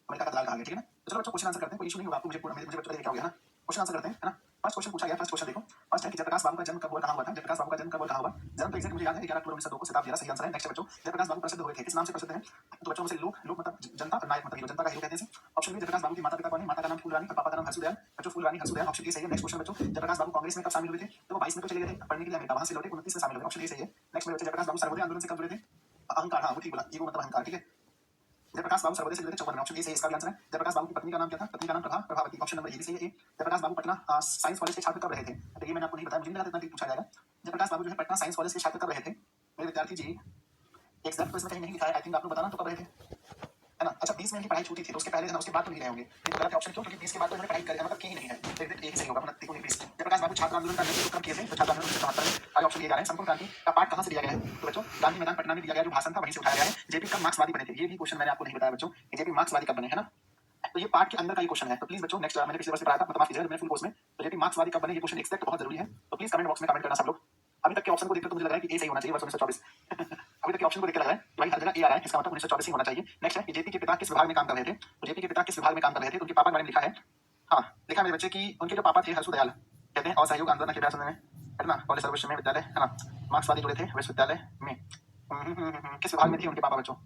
अमेरिका का दलाल कहा गया, ठीक है ना? तो चलो बच्चों क्वेश्चन आंसर करते हैं, कोई इशू नहीं होगा आपको, मुझे बच्चों का क्या हो गया ना। क्वेश्चन आंसर करते हैं, है ना? फर्स्ट क्वेश्चन पूछा गया, फर्स्ट क्वेश्चन देखो, फर्स्ट है कि जयप्रकाश बाबू का जन्म कब हुआ, कहाँ हुआ था? जयप्रकाश बाबू का जन्म कब हुआ, कहाँ हुआ? जन्म तो एग्जैक्ट मुझे याद है 11 अक्टूबर 1902 को, शताब्दी सही आंसर है। नेक्स्ट है बच्चों, जयप्रकाश बाबू प्रसिद्ध हुए थे, किस नाम से प्रसिद्ध है? तो बच्चों में से लोग लोग मतलब जनता, और नायक मतलब हीरो, जनता का हीरो कहते हैं इसे। ऑप्शन बी, जयप्रकाश बाबू की माता पिता कौन है? माता का नाम फूलरानी और पापा का नाम हरसुदयाल, बच्चों फूलरानी हरसुदयाल, ऑप्शन ए सही है। नेक्स्ट क्वेश्चन बच्चों, जयप्रकाश बाबू कांग्रेस में कब शामिल हुए थे? तो वो 22 में तो चले गए थे पढ़ने के लिए अमेरिका, वहां से लौटे 29 में शामिल हुए, ऑप्शन ए सही है। नेक्स्ट में बच्चे जयप्रकाश बाबू सर्वोदय आंदोलन से कब जुड़े थे? अहंकार, हाँ वो ठीक बोला, ईगो मतलब अहंकार, ठीक है। जयप्रकाश बाबू सर्वोदय से जुड़े थे 54 में, ऑप्शन ए सही है, इसका भी आंसर है। जयप्रकाश बाबू की पत्नी का नाम क्या था? पत्नी का नाम प्रभावती, ऑप्शन नंबर ए भी सही है। जयप्रकाश बाबू पटना साइंस कॉलेज के छात्र कब रहे थे? तो ये मैंने आपको नहीं बताया, मुझे नहीं लगा इतना पूछा जाएगा। जयप्रकाश बाबू जो है पटना साइंस कॉलेज के छात्र कब रहे थे? मेरे विद्यार्थी जी, एग्जैक्ट तो इसमें कहीं नहीं लिखा है, आई थिंक आप लोग बताना तो कब रहे थे, है ना? अच्छा 20 में इनकी पढ़ाई छूटी थी, तो उसके पहले है ना, उसके बाद तो नहीं रहे होंगे। ये तो गलत ऑप्शन क्यों? क्योंकि 20 के बाद तो इन्होंने पढ़ाई कर मतलब की ही नहीं है, तो एग्जैक्ट यही सही होगा, 29 19 20। जयप्रकाश बाबू छात्र आंदोलन का नेतृत्व कब किए थे? तो छात्र आंदोलन 1974 में। आगे ऑप्शन दिए जा रहे हैं, संपूर्ण क्रांति का पाठ कहाँ से लिया गया है? तो बच्चों गांधी मैदान पटना में दिया गया जो भाषण था वहीं से उठाया गया है। जेपी कब मार्क्सवादी बने थे? ये भी क्वेश्चन मैंने आपको नहीं बताया बच्चों कि जेपी मार्क्सवादी कब बने, है ना? तो ये पार्ट के अंदर का ये क्वेश्चन है, तो प्लीज बच्चों नेक्स्ट मैंने पिछले वर्ष पढ़ाया था, माफ कीजिएगा मैंने फुल कोर्स में, तो जेपी मार्क्सवादी कब बने ये क्वेश्चन एक्सपेक्ट बहुत जरूरी है, तो प्लीज कमेंट बॉक्स में कमेंट करना सब लोग। अभी तक के ऑप्शन को देखकर तो मुझे लग रहा है कि ए सही होना चाहिए, वर्ष 1924। अभी तक के ऑप्शन को देखकर लग रहा है कि भाई हर जगह ए आ रहा है, इसका मतलब 1924 ही होना चाहिए। नेक्स्ट है कि जेपी के पिता किस विभाग में काम कर रहे थे? तो जेपी के पिता किस विभाग में काम कर रहे थे? तो उनके पापा के बारे में लिखा है, हाँ लिखा है मेरे बच्चे की उनके जो पापा थे हरसुदयाल, कहते हैं असहयोग आंदोलन के प्रयास में, है ना, कॉलेज सर्वोच्च में विद्यालय, है ना, मार्क्सवादी जुड़े थे विश्वविद्यालय में। किस विभाग में थे उनके पापा बच्चों?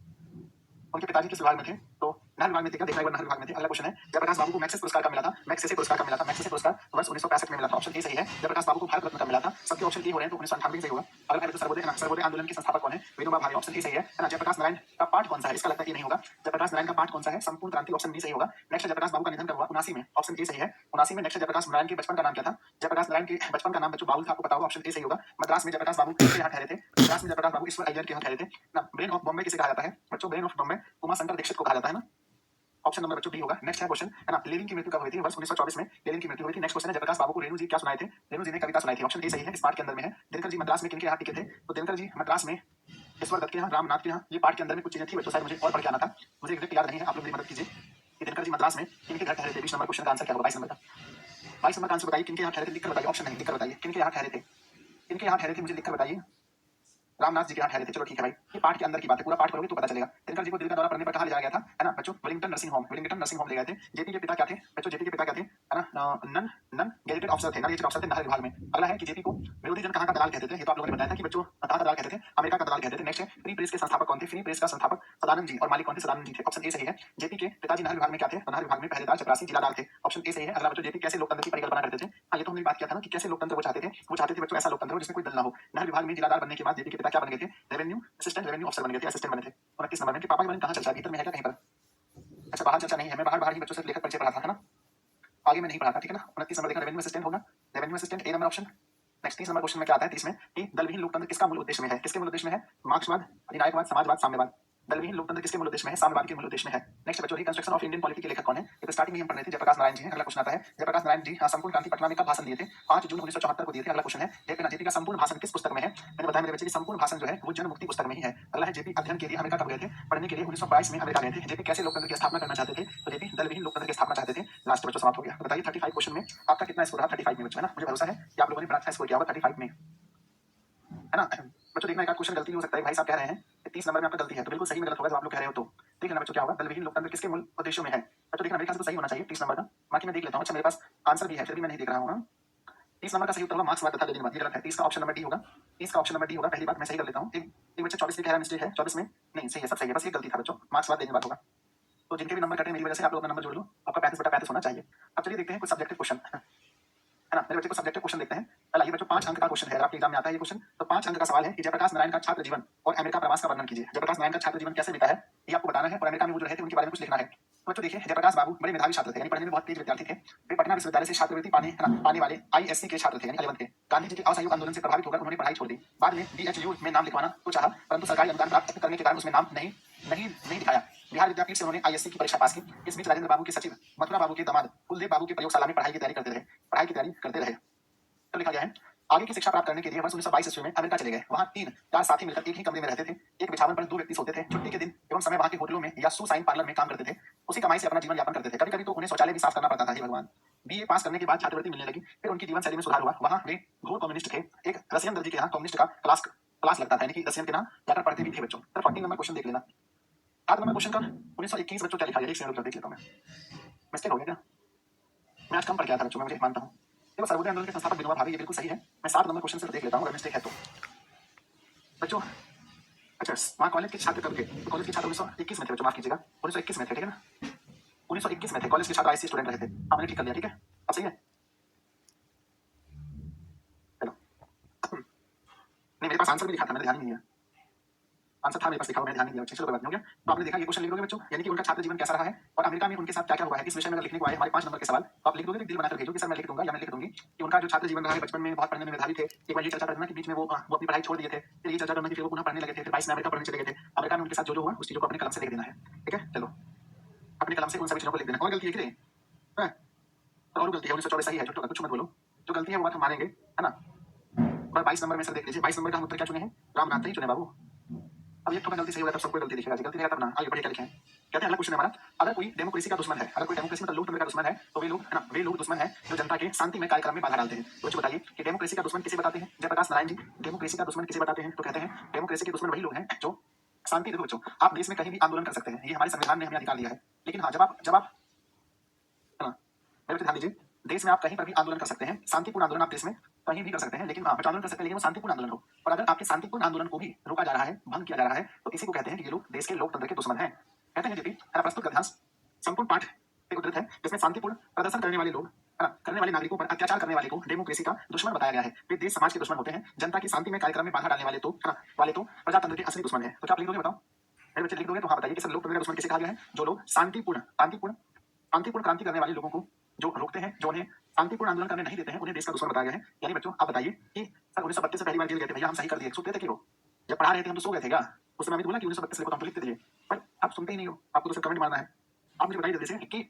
उनके पिताजी किस विभाग में थे? तो नहर विभाग में थे क्या? देखना एक बार नहर विभाग में थे। अगला क्वेश्चन है, जयप्रकाश बाबू को मैक्सेसे पुरस्कार कब मिला था? मैक्सेसे पुरस्कार कब मिला था? मैक्सेसे पुरस्कार वर्ष 1965 में मिला था, ऑप्शन ए सही है। जयप्रकाश बाबू को भारत रत्न कब मिला था? सबके ऑप्शन ए हो रहे हैं, तो 1998 सही होगा। अगला है सर्वोदय, है ना, सर्वोदय आंदोलन के संस्थापक कौन है? विनोबा भावे, ऑप्शन ए सही है ना। जयप्रकाश नारायण का पाठ कौन सा है? इसका लगता है ये नहीं होगा। जयप्रकाश नारायण का पाठ कौन सा है? संपूर्ण क्रांति, ऑप्शन बी सही होगा। नेक्स्ट है जयप्रकाश बाबू का निधन कब हुआ? 79 में, ऑप्शन ए सही है। 79 में। नेक्स्ट है जयप्रकाश नारायण के बचपन का नाम क्या था? जयप्रकाश नारायण के बचपन का नाम बच्चों बाबुल था, आपको पता होगा, ऑप्शन ए सही होगा। मद्रास में जयप्रकाश बाबू किसके यहाँ ठहरे थे? मद्रास में जयप्रकाश बाबू ईश्वर अय्यर के यहाँ ठहरे थे ना। ब्रेन ऑफ बॉम्बे किसे कहा जाता है बच्चों? ब्रेन ऑफ बॉम्बे उमा शंकर दीक्षित को कहा जाता है ना, ऑप्शन नंबर बच्चों बी होगा। नेक्स्ट है क्वेश्चन, है ना, लेनिन की मृत्यु कब हुई थी? वर्ष 1924 में लेनिन की मृत्यु हुई थी। नेक्स्ट क्वेश्चन है, जयप्रकाश बाबू को रेणु जी क्या सुनाए थे? रेणु जी ने कविता सुनाई थी, ऑप्शन ए सही है, इस पार्ट के अंदर में है। दिनकर जी मद्रास में किनके यहाँ टिके थे? तो दिनकर जी मद्रास में ईश्वर दत्त के यहाँ, रामनाथ के यहाँ। ये पार्ट के अंदर में कुछ चीजें थी बच्चों, शायद मुझे और पढ़ के आना था, मुझे एग्जैक्ट याद नहीं है, आप लोग मेरी मदद कीजिए कि दिनकर जी मद्रास में किनके घर ठहरे थे। 20 नंबर क्वेश्चन का आंसर क्या होगा? 22 नंबर का, 22 नंबर का आंसर बताइए, किनके यहाँ ठहरे थे? लिखकर बताइए, ऑप्शन नहीं, लिखकर बताइए किनके यहाँ ठहरे थे, किनके यहाँ ठहरे थे, मुझे लिखकर बताइए। रामनाथ जी के यहाँ ठहरे थे। चलो ठीक है भाई, ये पाठ के अंदर की बात है, पूरा पाठ करोगे तो पता चलेगा। दिनकर जी को दिल का दौरा पड़ने पर कहाँ ले जाया गया था? है ना बच्चों, Wellington nursing home, Wellington nursing home ले गए थे। जेपी के पिता क्या थे बच्चों? जेपी के पिता क्या थे? है ना, नन नन गेजेटेड ऑफिसर थे, नन गेजेटेड ऑफिसर थे नहर विभाग में। अगला है कि जेपी को विरोधी जन कहाँ का दलाल कहते थे? ये तो आप लोगों ने बताया था कि बच्चों कहाँ का दलाल कहते थे? अमेरिका का दलाल कहते थे। नेक्स्ट है, फ्री प्रेस के संस्थापक कौन थे? फ्री प्रेस का संस्थापक सदानंद जी, और मालिक कौन थे? सदानंद जी थे, ऑप्शन ए सही है। जेपी के पिताजी नहर विभाग में क्या थे? नहर विभाग में पहरेदार, चपरासी, जिलादार थे, ऑप्शन ए सही है। अगला बच्चों, जेपी कैसे लोकतंत्र की परिकल्पना करते थे? हाँ ये तो हमने बात किया था ना कि कैसे लोकतंत्र वो चाहते थे। वो चाहते थे बच्चों ऐसा लोकतंत्र हो जिसमें कोई दल ना हो। नहर विभाग में जिलादार बनने के बाद जेपी के पिता क्या बन गए थे? रेवेन्यू असिस्टेंट, रेवेन्यू अफसर बन गए थे, असिस्टेंट बने थे। 29 नंबर में कि पापा के बारे में कहाँ चर्चा है? भीतर में है क्या कहीं पर? अच्छा बाहर चर्चा नहीं है, मैं बाहर बाहर ही बच्चों से लेखक परिचय पढ़ा था, है ना, आगे मैं नहीं पढ़ा था, ठीक है ना। 29 नंबर देखना, रेवेन्यू असिस्टेंट होगा, रेवेन्यू असिस्टेंट ए number option. Next 30 number question में क्या आता है? 30 में कि दलविहीन लोकतंत्र किसका मूल उद्देश्य में है? किसके मूल उद्देश्य में है? मार्क्सवाद, अधिनायकवाद, समाजवाद, साम्यवाद। दलविहीन लोकतंत्र किसके मूल उद्देश्य में है? साम्यवाद के मूल उद्देश्य में है। नेक्स्ट बच्चों, रिकंस्ट्रक्शन ऑफ इंडियन पॉलिटी के लेखक कौन है? ये तो स्टार्टिंग में हम पढ़ रहे थे, जयप्रकाश नारायण जी हैं। अगला क्वेश्चन आता है, जयप्रकाश नारायण जी हाँ संपूर्ण क्रांति पटना में कब भाषण दिए थे? 5 जून 1974 को दिए थे। अगला क्वेश्चन है, जेपी का संपूर्ण भाषण किस पुस्तक में है? मैंने बताया मेरे बच्चे की संपूर्ण भाषण जो है वो जन मुक्ति पुस्तक में ही है। अगला है, जेपी अध्ययन के लिए अमेरिका कब गए थे? पढ़ने के लिए 1922 में अमेरिका गए थे। जेपी कैसे लोकतंत्र की स्थापना करना चाहते थे? तो जेपी दलविहीन लोकतंत्र की स्थापना चाहते थे। लास्ट बच्चों समाप्त हो गया। बताइए 35 क्वेश्चन में आपका कितना स्कोर रहा? 35 में बच्चों, है ना, मुझे भरोसा है कि आप लोगों ने बड़ा अच्छा स्कोर किया होगा 35 में, है ना। बच्चों देखना, एक क्वेश्चन गलती हो सकता है, भाई साहब कह रहे हैं कि 30 नंबर में आपका गलती है, तो बिल्कुल सही में गलत होगा जब आप लोग कह रहे हो तो। देख लेना बच्चों क्या होगा, दलविहीन लोकतंत्र किसके मूल उद्देश्यों में है? बच्चों देखना, मेरे ख्याल से तो सही होना चाहिए 30 नंबर का, बाकी मैं देख लेता हूँ। अच्छा मेरे पास आंसर भी है, फिर भी मैं नहीं देख रहा हूँ। 30 नंबर का सही उत्तर होगा मार्क्सवाद तथा लेनिनवाद, ये गलत है। 30 का ऑप्शन नंबर डी होगा। 30 का ऑप्शन नंबर डी होगा। पहली बात मैं सही कर लेता हूँ। एक बच्चा 24 में कह रहा है मिस्टेक है, 24 में नहीं सही है, सब सही है, बस ये गलती था बच्चों, मार्क्सवाद लेनिनवाद होगा। तो जिनके भी नंबर कटे मेरी वजह से आप लोग अपना नंबर जोड़ लो, आपका 35/35 होना चाहिए। अब चलिए देखते हैं कुछ सब्जेक्टिव क्वेश्चन, है ना। मेरे बच्चे को सब्जेक्टिव क्वेश्चन देखते हैं। पहला ये बच्चों 5 अंक का क्वेश्चन है, अगर आपके एग्जाम में आता है ये क्वेश्चन, तो 5 अंक का सवाल है कि जयप्रकाश नारायण का छात्र जीवन और अमेरिका प्रवास का वर्णन कीजिए। जयप्रकाश नारायण का छात्र जीवन कैसे बीता है ये आपको बताना है, और अमेरिका में वो जो रहे थे उनके बारे में कुछ लिखना है। तो बच्चों देखिए, जयप्रकाश बाबू बड़े मेधावी छात्र थे, यानी पढ़ने में बहुत तेज विद्यार्थी थे। वे पटना विश्वविद्यालय से छात्रवृत्ति पाने वाले आईएससी के छात्र थे, यानी 11th के। गांधी जी के असहयोग आंदोलन से प्रभावित होकर उन्होंने पढ़ाई छोड़ दी। बाद में बीएचयू में नाम लिखवाना तो चाहा, परंतु सरकारी अनुदान प्राप्त करने के कारण उसमें नाम नहीं दिखाया। बिहार विद्यापीठ से उन्होंने आईएससी की परीक्षा पास की। इस बीच राजेंद्र बाबू के सचिव मथुरा बाबू के दामाद कुलदीप बाबू के प्रयोगशाला में पढ़ाई की तैयारी करते रहे। तो लिखा गया है, आगे की शिक्षा प्राप्त करने के लिए वर्ष 1922 ईस्वी में अमेरिका चले गए। वहां 3-4 साथी मिलकर एक ही कमरे में रहते थे। एक बिछावन पर 2 व्यक्ति सोते थे। छुट्टी के दिन एवं समय वहां के होटलों में या सुसाइन पार्लर में काम करते थे। उसी कमाई से अपना जीवन यापन करते थे। कभी कभी तो उन्हें शौचालय भी साफ करना पड़ता था। हे भगवान। बीए पास करने के बाद छात्रवृत्ति मिलने लगी, फिर उनकी जीवन शैली में सुधार हुआ। वहां वे घोर कम्युनिस्ट थे। एक रशियन दर्जी के यहाँ कम्युनिस्ट का क्लास लगता था, यानी कि रशियन के यहाँ जाकर पढ़ते भी थे बच्चों। तो 14 नंबर क्वेश्चन देख लेना। 7 नंबर क्वेश्चन का 1921 बच्चों क्या लिखा है, एक सेकंड देख लेता हूँ मैं। मिस्टेक हो गया क्या? मैं आज कम पढ़ गया था बच्चों, मैं मुझे मानता हूँ। देखो, सर्वोदय आंदोलन के संस्थापक विनोबा भावे, ये बिल्कुल सही है। मैं 7 नंबर क्वेश्चन सिर्फ देख लेता हूँ, अगर मिस्टेक है तो बच्चों। अच्छा, वहाँ कॉलेज के छात्र कब थे? तो कॉलेज के छात्र 1921 में थे बच्चों, माफ कीजिएगा, 1921 में थे, ठीक है ना। 1921 में थे कॉलेज के छात्र, आईसी स्टूडेंट रहे थे। हाँ, मैंने ठीक कर लिया, ठीक है, अब सही है। चलो, नहीं मेरे पास आंसर भी लिखा था, मैंने ध्यान ही नहीं दिया। आंसर था मेरे पास लिखा हुआ, मैंने ध्यान नहीं दिया बच्चे, चलो कोई बात नहीं हो गया। तो आपने देखा ये क्वेश्चन लिख दोगे बच्चों, यानी कि उनका छात्र जीवन कैसा रहा है और अमेरिका में उनके साथ क्या क्या हुआ है, इस विषय में अगर लिखने को आए हमारे 5 नंबर के सवाल, तो आप लिख दोगे, दिल बनाकर भेजो कि सर मैं लिख दूंगा या मैं लिख दूंगी कि उनका जो छात्र जीवन रहा है, बचपन में बहुत पढ़ने में मेधावी थे। एक बार ये चर्चा करना कि बीच में वो अपनी पढ़ाई छोड़ दिए थे, फिर ये चर्चा करना कि फिर वो पुनः पढ़ने लगे थे, फिर 22 में अमेरिका पढ़ने चले गए थे। अमेरिका में उनके साथ जो हुआ उस चीजों को अपने कलम से लिख देना है, ठीक है। चलो, अपने कलम से उन सभी चीजों को लिख देना। और गलती है कि नहीं? हाँ, तो और गलती है, 1924 सही है, झूठ कुछ मत बोलो। जो गलती है वो बात हम मानेंगे, है ना। और 22 नंबर में सर देख लीजिए, 22 नंबर का हम उत्तर क्या चुने हैं? रामनाथ ही चुने बाबू। अब एक ठोका गलती सही होगा तब सबको गलती दिखेगा, गलती नहीं तब ना। आगे बढ़िए, क्या लिखे हैं? कहते हैं अगला क्वेश्चन हमारा, अगर कोई डेमोक्रेसी का दुश्मन है, अगर कोई डेमोक्रेसी मतलब लोकतंत्र का दुश्मन है, तो वे लोग, है ना, वे लोग दुश्मन है जो जनता के शांतिमय कार्यक्रम में बाधा डालते हैं। तो मुझे बताइए कि डेमोक्रेसी का दुश्मन किसे बताते हैं? जयप्रकाश नारायण जी डेमोक्रेसी का दुश्मन किसे बताते हैं? तो कहते हैं डेमोक्रेसी के दुश्मन वही लोग हैं जो शांति। देखो बच्चों, आप देश में कहीं भी आंदोलन कर सकते हैं, ये हमारे संविधान ने हमें अधिकार दिया है। लेकिन हाँ, जब आप हाँ, मेरे बच्चे ध्यान दीजिए, देश में आप कहीं पर भी आंदोलन कर सकते हैं, शांतिपूर्ण आंदोलन आप देश में कहीं भी कर सकते हैं, लेकिन हाँ, आंदोलन कर सकते हैं लेकिन वो शांतिपूर्ण आंदोलन हो। और अगर आपके शांतिपूर्ण आंदोलन को भी रोका जा रहा है, भंग किया जा रहा है, तो इसी को कहते हैं कि ये लोग देश के लोकतंत्र के दुश्मन हैं। कहते हैं जेपी, है प्रस्तुत गद्यांश संपूर्ण पाठ एक उद्धृत है जिसमें शांतिपूर्ण प्रदर्शन करने वाले लोग, है ना, करने वाले नागरिकों पर अत्याचार करने वाले को डेमोक्रेसी का दुश्मन बताया गया है। वे देश समाज के दुश्मन होते हैं। जनता की शांति में कार्यक्रम में बाधा डालने वाले तो, है ना, प्रजातंत्र के असली दुश्मन है। तो क्या आप लिख दोगे? बताओ मेरे बच्चे, लिख दोगे तो हाँ बताइए कि सर लोकतंत्र का दुश्मन किसे कहा गया है? जो लोग शांतिपूर्ण क्रांति करने वाले लोगों को जो रोकते हैं, जो उन्हें शांतिपूर्ण आंदोलन करने नहीं देते हैं, उन्हें देश का दुश्मन बताया गया है। यानी बच्चों आप बताइए कि सर 1932 से पहली बार जेल गए थे भैया, हम सही कर दिए, सोते थे कि वो जब पढ़ा रहे थे हम तो सो गए थे क्या? उस समय अमित बोला कि 1932 लिखो, हम तो लिखते थे, पर आप सुनते ही नहीं हो, आपको तो सिर्फ कमेंट मारना है। आप मुझे बताइए जल्दी से कि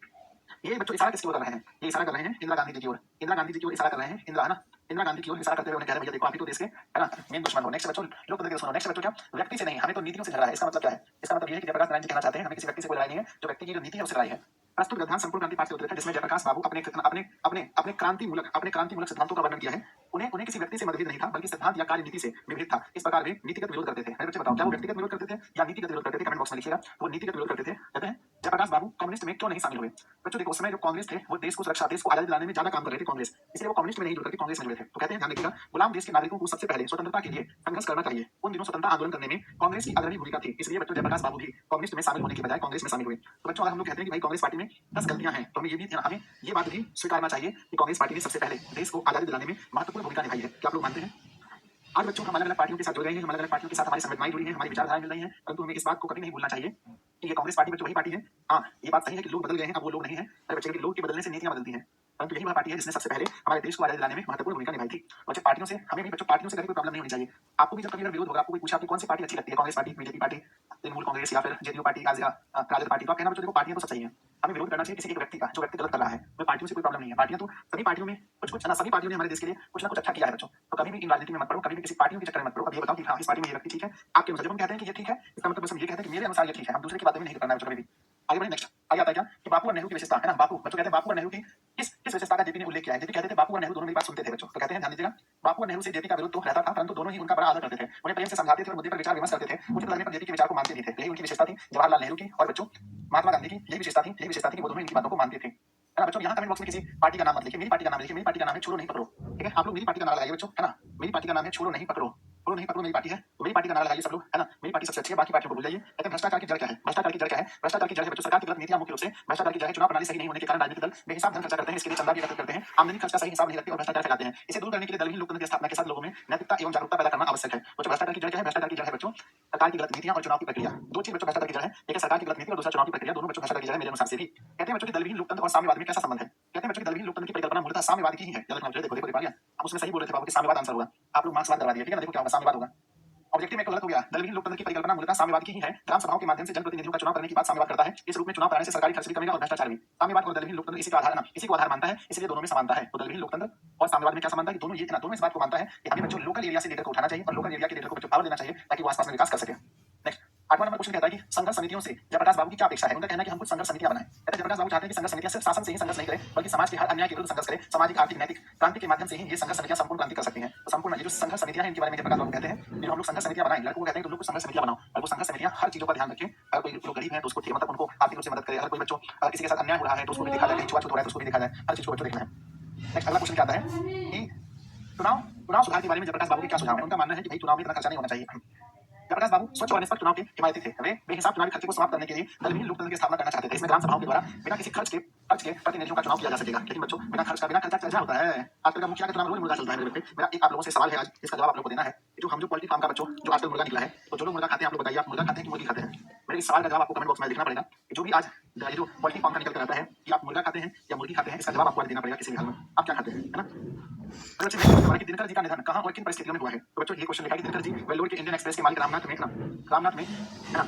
ये बच्चों इशारा किसकी ओर कर रहे हैं? ये इशारा कर रहे हैं इंदिरा गांधी जी की ओर, इंदिरा गांधी जी की ओर इशारा कर रहे हैं। इंदिरा, है ना, इंदिरा गांधी की ओर इशारा करते हुए उन्हें कह रहे हैं भैया देखो आप ही तो देश के, है ना, मेन दुश्मन हो। नेक्स्ट बच्चों, लोकतंत्र के दुश्मन हो। नेक्स्ट बच्चों क्या? व्यक्ति से नहीं, हमें तो नीतियों से झगड़ा है। इसका मतलब क्या है? इसका मतलब ये है कि जयप्रकाश नारायण जी कहना चाहते हैं हमें किसी व्यक्ति से कोई लड़ाई नहीं है, जो व्यक्ति की जो नीति है उससे लड़ाई है। प्रस्तुत गद्यांश संपूर्ण क्रांति पाठ से उद्धृत है जिसमें जयप्रकाश बाबू अपने क्रांतिमूलक सिद्धांतों का वर्णन किया है। उन्हें किसी व्यक्ति से मतभेद नहीं था, बल्कि सिद्धांत या कार्य नीति से विभेद था। इस प्रकार वे नीतिगत विरोध करते थे। मेरे बच्चे बताओ, क्या वो व्यक्तिगत विरोध करते थे या नीतिगत विरोध करते थे? कमेंट बॉक्स में लिखिएगा। वो नीतिगत विरोध करते थे। कहते हैं जयप्रकाश बाबू कम्युनिस्ट में क्यों नहीं शामिल हुए? बच्चों देखो, उस समय जो कांग्रेस थे वो देश को आजादी दिलाने में ज्यादा काम कर रहे थे कांग्रेस, इसलिए वो कम्युनिस्ट में नहीं जुड़ करके कांग्रेस में जुड़े थे। तो कहते हैं ध्यान रखिएगा, गुलाम देश के नागरिकों को सबसे पहले स्वतंत्रता के लिए संघर्ष करना चाहिए। उन दिनों स्वतंत्रता आंदोलन करने में कांग्रेस की अग्रणी भूमिका थी, इसलिए बच्चों जयप्रकाश बाबू भी कम्युनिस्ट में शामिल होने के बजाय कांग्रेस में शामिल हुए। तो बच्चों अगर हम लोग कहते हैं कि भाई कांग्रेस पार्टी में 10 गलतियां हैं, तो हमें ये बात भी स्वीकारना चाहिए कि कांग्रेस पार्टी ने सबसे पहले देश को आजादी दिलाने में महत्वपूर्ण भूमिका निभाई है। क्या आप लोग मानते हैं? आज बच्चों हम अलग अलग पार्टियों के साथ जुड़ गए हैं, हम अलग अलग पार्टियों के साथ हमारी संवेदनाएं जुड़ी हैं, हमारी विचारधाराएं मिल रही हैं, परंतु हमें इस बात को कभी नहीं भूलना चाहिए कि ये कांग्रेस पार्टी बच्चों वही पार्टी है। हाँ, ये बात सही है कि लोग बदल गए हैं, अब वो लोग नहीं है। अरे बच्चे, लोग के बदलने से नीतियां बदलती हैं, परंतु यही वह पार्टी है जिसने सबसे पहले हमारे देश को आजादी दिलाने में महत्वपूर्ण भूमिका निभाई थी। बच्चे पार्टियों से हमें भी, बच्चों पार्टियों से कभी कोई प्रॉब्लम नहीं होनी चाहिए। आपको भी जब कभी अगर विरोध होगा, आपको कोई पूछा आपकी कौन सी पार्टी अच्छी लगती है, Congress party, BJP party, Trinamool Congress या फिर जेडीयू पार्टी, राजद पार्टी, तो आप कहना बच्चों देखो पार्टियां तो सब सही है, हमें विरोध करना चाहिए किसी एक व्यक्ति का जो व्यक्ति गलत कर रहा है। तो पार्टियों से कोई प्रॉब्लम नहीं है। पार्टियां तो सभी पार्टियों में कुछ ना, सभी पार्टियों ने हमारे देश के लिए कुछ ना कुछ अच्छा किया है बच्चों। तो कभी भी इन राजनीति में मत पड़ो, कभी भी किसी पार्टियों के चक्कर में मत पड़ो। अब ये बताओ कि हाँ इस पार्टी में ये व्यक्ति ठीक है, आपके अनुसार जब हम कहते हैं कि ये ठीक है, इसका मतलब बस हम ये कहते हैं कि मेरे अनुसार ये ठीक है, हम दूसरे की बातों में नहीं करना है बच्चों। कभी भी आगे बढ़े। नेक्स्ट आगे आता है क्या कि बापू और नेहरू की विशेषता, है ना। बापू बच्चों कहते हैं बापू और नेहरू की किस विशेषता का जेपी ने उल्लेख किया है? जेपी कहते थे बापू और नेहरू दोनों मेरी बात सुनते थे बच्चों। तो कहते हैं ध्यान दीजिएगा, बापू और नेहरू से जेपी का विरोध तो रहता था, परंतु दोनों ही उनका बड़ा आदर करते थे, उन्हें प्रेम से समझाते थे और मुद्दे पर विचार विमर्श करते थे। उचित लगने पर जेपी के विचार को मानते भी थे। यही उनकी विशेषता थी। जवाहरलाल नेहरू की और बच्चों महात्मा गांधी की यही विशेषता थी कि वो दोनों इनकी बातों को मानते थे। है ना बच्चों। यहाँ कमेंट बॉक्स में किसी पार्टी का नाम मत लिखिए, मेरी पार्टी का नाम लिखिए, मेरी पार्टी का नाम है छोड़ो नहीं पकड़ो, ठीक है। आप लोग मेरी पार्टी का नारा लगाइए बच्चों, है ना। मेरी पार्टी का नाम है छोड़ो नहीं पकड़ो, छोड़ो नहीं पकड़ो मेरी पार्टी है, तो मेरी पार्टी का नारा लगाइए सब लोग, है ना। मेरी पार्टी सबसे अच्छी है, बाकी पार्टियों को भूल जाइए। कहते हैं भ्रष्टाचार की जड़ क्या है, भ्रष्टाचार की जड़ क्या है, भ्रष्टाचार की जड़ है बच्चों सरकार की गलत नीतियां, मुख्य रूप से भ्रष्टाचार की जड़ है चुनाव प्रणाली सही नहीं होने के कारण राजनीतिक दल बेहिसाब धन खर्चा करते हैं, इसके लिए चंदा भी एकत्र करते हैं, आमदनी खर्च का सही हिसाब नहीं रखते और भ्रष्टाचार फैलाते हैं। इसे दूर करने के लिए दलहीन लोकतंत्र की स्थापना के साथ लोगों में नैतिकता एवं जागरूकता पैदा करना आवश्यक है बच्चों। भ्रष्टाचार की जड़ क्या है, भ्रष्टाचार की जड़ है बच्चों सरकार की गलत नीतियां और चुनाव की प्रक्रिया। दो चीज बच्चों भ्रष्टाचार की जड़ है, एक है सरकार की गलत नीति और दूसरा चुनाव की प्रक्रिया, दोनों बच्चों भ्रष्टाचार की जड़ है मेरे अनुसार से भी। कहते हैं बच्चों की दलहीन लोकतंत्र और साम्यवाद में कैसा संबंध है, कहते हैं बच्चों की दलहीन लोकतंत्र की परिकल्पना मूलतः साम्यवाद की ही है। याद रखना, देखो देखो देखो हम उसमें सही बोल रहे थे बाबू कि साम्यवाद आंसर होगा, आप लोग मार्क्स बात करवा दिए, ठीक है ना। देखो क्या होगा, साम्यवाद होगा। ऑब्जेक्टिव में तो गलत हो गया। दलहीन लोकतंत्र की परिकल्पना मूलतः साम्यवाद की ही है। ग्राम सभाओं के माध्यम से जनप्रतिनिधियों का चुनाव करने की बात साम्यवाद करता है। इस रूप में चुनाव कराने से सरकारी खर्च भी कमेगा और भ्रष्टाचार भी। साम्यवाद और दलहीन लोकतंत्र इसी का आधार है ना, इसी को आधार मानता है, इसलिए दोनों में समानता है। तो दलहीन लोकतंत्र और साम्यवाद में क्या समानता है कि दोनों ये ना, दोनों इस बात को मानता है कि हमें बच्चों लोकल एरिया से लीडर को उठाना चाहिए और लोकल एरिया के लीडर को बच्चों पावर देना चाहिए ताकि वो आसपास में विकास कर सके। नेक्स्ट 8वां नंबर क्वेश्चन कहता है कि संघर्ष समितियों से जयप्रकाश बाबू की क्या अपेक्षा है। उनका कहना है कि हम कुछ संघर्ष समितियां बनाएं। कहते हैं जयप्रकाश बाबू चाहते हैं कि संघर्ष समितियां सिर्फ शासन से ही संघर्ष नहीं करें बल्कि समाज के हर अन्याय के विरुद्ध संघर्ष करें। सामाजिक आर्थिक नैतिक क्रांति के माध्यम से ही ये संघर्ष समितियां संपूर्ण क्रांति कर सकती हैं। तो संपूर्ण ये जो संघर्ष समितियां हैं इनके बारे में जयप्रकाश बाबू कहते हैं जो हम लोग संघर्ष समितियां बनाएं, लड़कों को कहते हैं कि तुम लोग कुछ संघर्ष समितियां बनाओ और वो संघर्ष समितियां हर चीजों का ध्यान रखें। अगर कोई लोग गरीब है तो उसको मतलब उनको आर्थिक रूप से मदद करे, अगर कोई बच्चों किसी के साथ अन्याय हो रहा है तो उसको भी देखा जाए, कहीं छुआछूत हो रहा है तो उसको भी देखा जाए, हर चीज को बच्चों देखना है। नेक्स्ट अगला क्वेश्चन क्या आता है कि चुनाव चुनाव सुधार के बारे में जयप्रकाश बाबू के क्या सुझाव है। उनका मानना है कि भाई चुनाव में इतना खर्चा नहीं होना चाहिए। जयप्रकाश बाबू स्वच्छ और निष्पक्ष चुनाव के हिमायती थे। वे बेहिसाब चुनावी खर्चे को समाप्त करने के लिए दलहीन लोकतंत्र की स्थापना करना चाहते थे। इसमें ग्राम सभाओं के द्वारा बिना किसी खर्च के प्रतिनिधियों का चुनाव किया जा सकेगा। लेकिन बच्चों बिना खर्चा क्या होता है, आजकल का मुखिया का चुनाव रोज मुर्गा चलता है। मेरे बेटे मेरा एक आप लोगों से सवाल है आज, इसका जवाब आप लोगों को देना है। जो हम जो पोल्ट्री फार्म का बच्चों जो आजकल मुर्गा निकला है, तो जो लोग मुर्गा खाते हैं आप लोग बताइए, आप मुर्गा खाते हैं कि मुर्गी खाते हैं। मेरे इस सवाल का जवाब आपको कमेंट बॉक्स में लिखना पड़ेगा। जो भी आज ये जो पोल्ट्री फार्म का निकल कर आता है कि आप मुर्गा खाते हैं या मुर्गी खाते हैं, इसका जवाब आपको आज देना पड़ेगा किसी भी हाल में। आप क्या खाते हैं, है ना। तो बच्चों नेक्स्ट क्वेश्चन है कि दिनकर जी का निधन कहाँ और किन परिस्थितियों में हुआ है। तो बच्चों ये क्वेश्चन लिखा है कि दिनकर जी वेल्लोर के इंडियन एक्सप्रेस के मालिक रामनाथ में है ना, रामनाथ में है ना,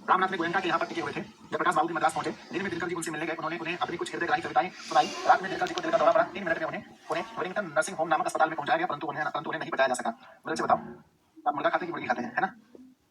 रामनाथ में गोयनका के यहाँ पर टिके हुए थे। जयप्रकाश बाबू मद्रास पहुंचे। दिन में दिनकर जी उनसे मिलने गए। उन्होंने उन्हें अपनी कुछ हृदयग्राही कविताएं सुनाई। रात में दिनकर जी को दिल का दौरा पड़ा। 3 मिनट में उन्हें वेलिंगटन नर्सिंग होम नामक अस्पताल में पहुंचाया गया, परंतु उन्हें नहीं बचाया जा सका। मुझे से बताओ आप मुर्गा खाते हैं कि मुर्गी खाते हैं, है ना।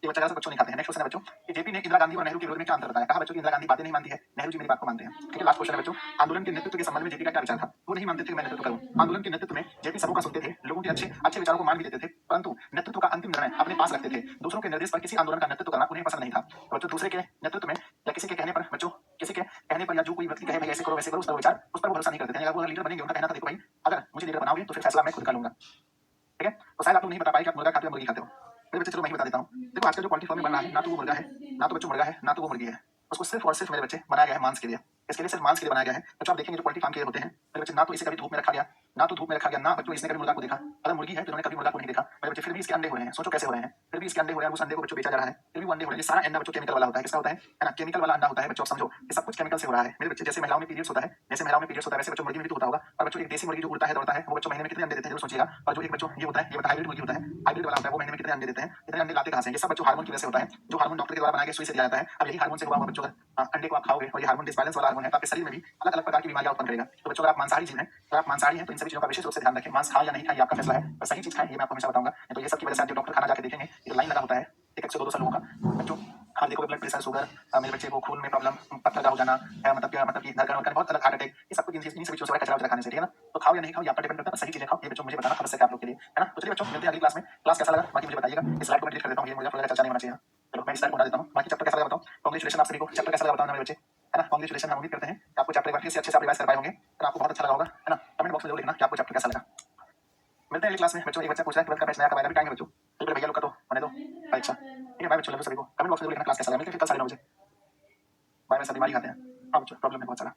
ये बच्चा से बच्चों नहीं खाते हैं। नेक्स्ट क्वेश्चन है बच्चों कि जेपी ने इंदिरा गांधी और नेहरू के विरोध में क्या अंतर बताया। कहा बच्चों की इंदिरा गांधी बातें नहीं मानती है, नेहरू जी मेरी बात को मानते हैं। ठीक है, लास्ट क्वेश्चन है बच्चों आंदोलन के नेतृत्व के संबंध में जेपी का क्या विचार था। वो नहीं मानते थे कि मैं नेतृत्व करूं। आंदोलन के नेतृत्व में जेपी सबों का सुनते थे, लोगों के अच्छे अच्छे विचारों को मान भी देते थे, परंतु नेतृत्व का अंतिम निर्णय अपने पास रखते थे। दूसरों के निर्देश पर किसी आंदोलन का नेतृत्व करना उन्हें पसंद नहीं था। तो बच्चों दूसरे के नेतृत्व में या किसी के कहने पर बच्चों किसी के कहने पर या जो कोई व्यक्ति कहे भाई ऐसे करो वैसे करो, उसका विचार उस पर वो भरोसा नहीं करते थे। अगर वो लीडर बनेंगे उनका कहना था देखो भाई अगर मुझे लीडर बनाओगे तो फिर फैसला मैं खुद कर लूंगा। ठीक है, तो शायद आप लोग नहीं बता पाए कि आप मुर्गा खाते हो मुर्गी खाते हो। मेरे बच्चे चलो मैं ही बता देता हूँ। देखो आजकल जो पोल्ट्री फार्म में बन रहा है ना तो वो मुर्गा है, ना तो बच्चों मुर्गा है, ना तो वो मुर्गी है। उसको सिर्फ और सिर्फ मेरे बच्चे बनाया गया है मांस के लिए। इसके लिए सिर्फ मांस के लिए बनाया गया है। बच्चों आप देखेंगे जो पोल्ट्री फार्म के होते हैं मेरे बच्चे, ना तो इसे कभी धूप में रखा गया, ना तो धूप में रखा गया, ना बच्चों इसने कभी मुर्गा को देखा। अगर मुर्गी है तो उन्होंने कभी मुर्गा को नहीं देखा मेरे बच्चे, फिर भी इसके अंडे हो रहे हैं। सोचो कैसे हो रहे हैं, फिर भी इसके अंडे हो रहे हैं, उस अंडे को बच्चों बेचा जा रहा है, फिर भी वो अंडे हो रहे हैं। ये सारा अंडा बच्चों केमिकल वाला होता है। किसका होता है ना, केमिकल वाला अंडा होता है बच्चों। आप समझो ये सब कुछ केमिकल से हो रहा है मेरे बच्चे। जैसे महिलाओं में पीरियड्स होता है, जैसे महिलाओं में पीरियड्स होता है वैसे बच्चों मुर्गी में भी तो होता होगा। और बच्चों एक देसी मुर्गी जो उड़ता है दौड़ता है वो बच्चों महीने में कितने अंडे देते हैं जरूर सोचिएगा। और जो एक बच्चों ये होता है, ये बता हाइब्रिड मुर्गी होता है, हाइब्रिड वाला होता है, वो महीने में कितने अंडे देते हैं, कितने अंडे लाते कहां से। ये सब बच्चों हार्मोन की वजह से होता है, जो हार्मोन डॉक्टर के द्वारा बनाया गया सुई से दिया जाता है। अब यही हार्मोन से हुआ हुआ बच्चों अंडे को आप खाओगे और ये हार्मोन डिसबैलेंस वाला हार्मोन है, तो आपके शरीर में भी अलग अलग प्रकार की बीमारियां उत्पन्न करेगा। तो बच्चों अगर आप मांसाहारी जीव हैं, अगर आप मांसाहारी हैं तो इन सभी चीजों का विशेष रूप से ध्यान रखें। मांस खाएं या नहीं खाएं ये आपका फैसला है, पर सही चीज खाएं ये मैं आपको हमेशा बताऊंगा। तो ये सब की वजह से आप जो डॉक्टर खाना जाके देखेंगे ये लाइन लगा होता है एक 100-200 लोगों का। बच्चों हार्ट देखो, ब्लड प्रेशर, शुगर, मेरे बच्चे को खून में प्रॉब्लम, पत्थर का हो जाना, मतलब कि धड़कन बहुत अलग, हार्ट अटैक, ये सब कुछ इन सभी चीजों से कचरा खाने से, ठीक है ना। तो खाओ या नहीं खाओ ये आप पर डिपेंड करता है, सही चीजें खाओ ये बच्चों मुझे बताना आवश्यक है आप लोग के लिए, है ना। तो चलिए बच्चों मिलते हैं अगली क्लास में। क्लास कैसा लगा बाकी मुझे बताइएगा। इस स्लाइड को मैं डिलीट कर देता हूँ, ये मुझे चर्चा नहीं होना चाहिए। चलो मैं इस स्लाइड को हटा देता हूँ। बाकी चैप्टर कैसा लगा बताओ। कांग्रेचुलेशन आप सभी को। चैप्टर कैसा लगा बताओ ना मेरे बच्चे, है ना। कांग्रेचुलेशन, हम उम्मीद करते हैं कि आपको चैप्टर फिर से अच्छे से रिवाइज कर पाए होंगे और आपको बहुत अच्छा लगा होगा, है ना। कमेंट बॉक्स में जरूर लिखना कि आपको चैप्टर कैसा लगा। मिलते हैं अगली क्लास में बच्चों। एक बच्चा पूछ रहा है 12th का बैच नया कब आएगा, भी टाइम है बच्चों। फिर भैया लोग का तो होने दो परीक्षा, ठीक है। बाय बच्चों, लव यू सभी को। कमेंट बॉक्स में जरूर लिखना क्लास कैसा लगा। मिलते हैं फिर कल 9:30 बजे। बाय बाय, सब बीमारी खाते हैं। हाँ बच्चों प्रॉब्लम है बहुत सारा।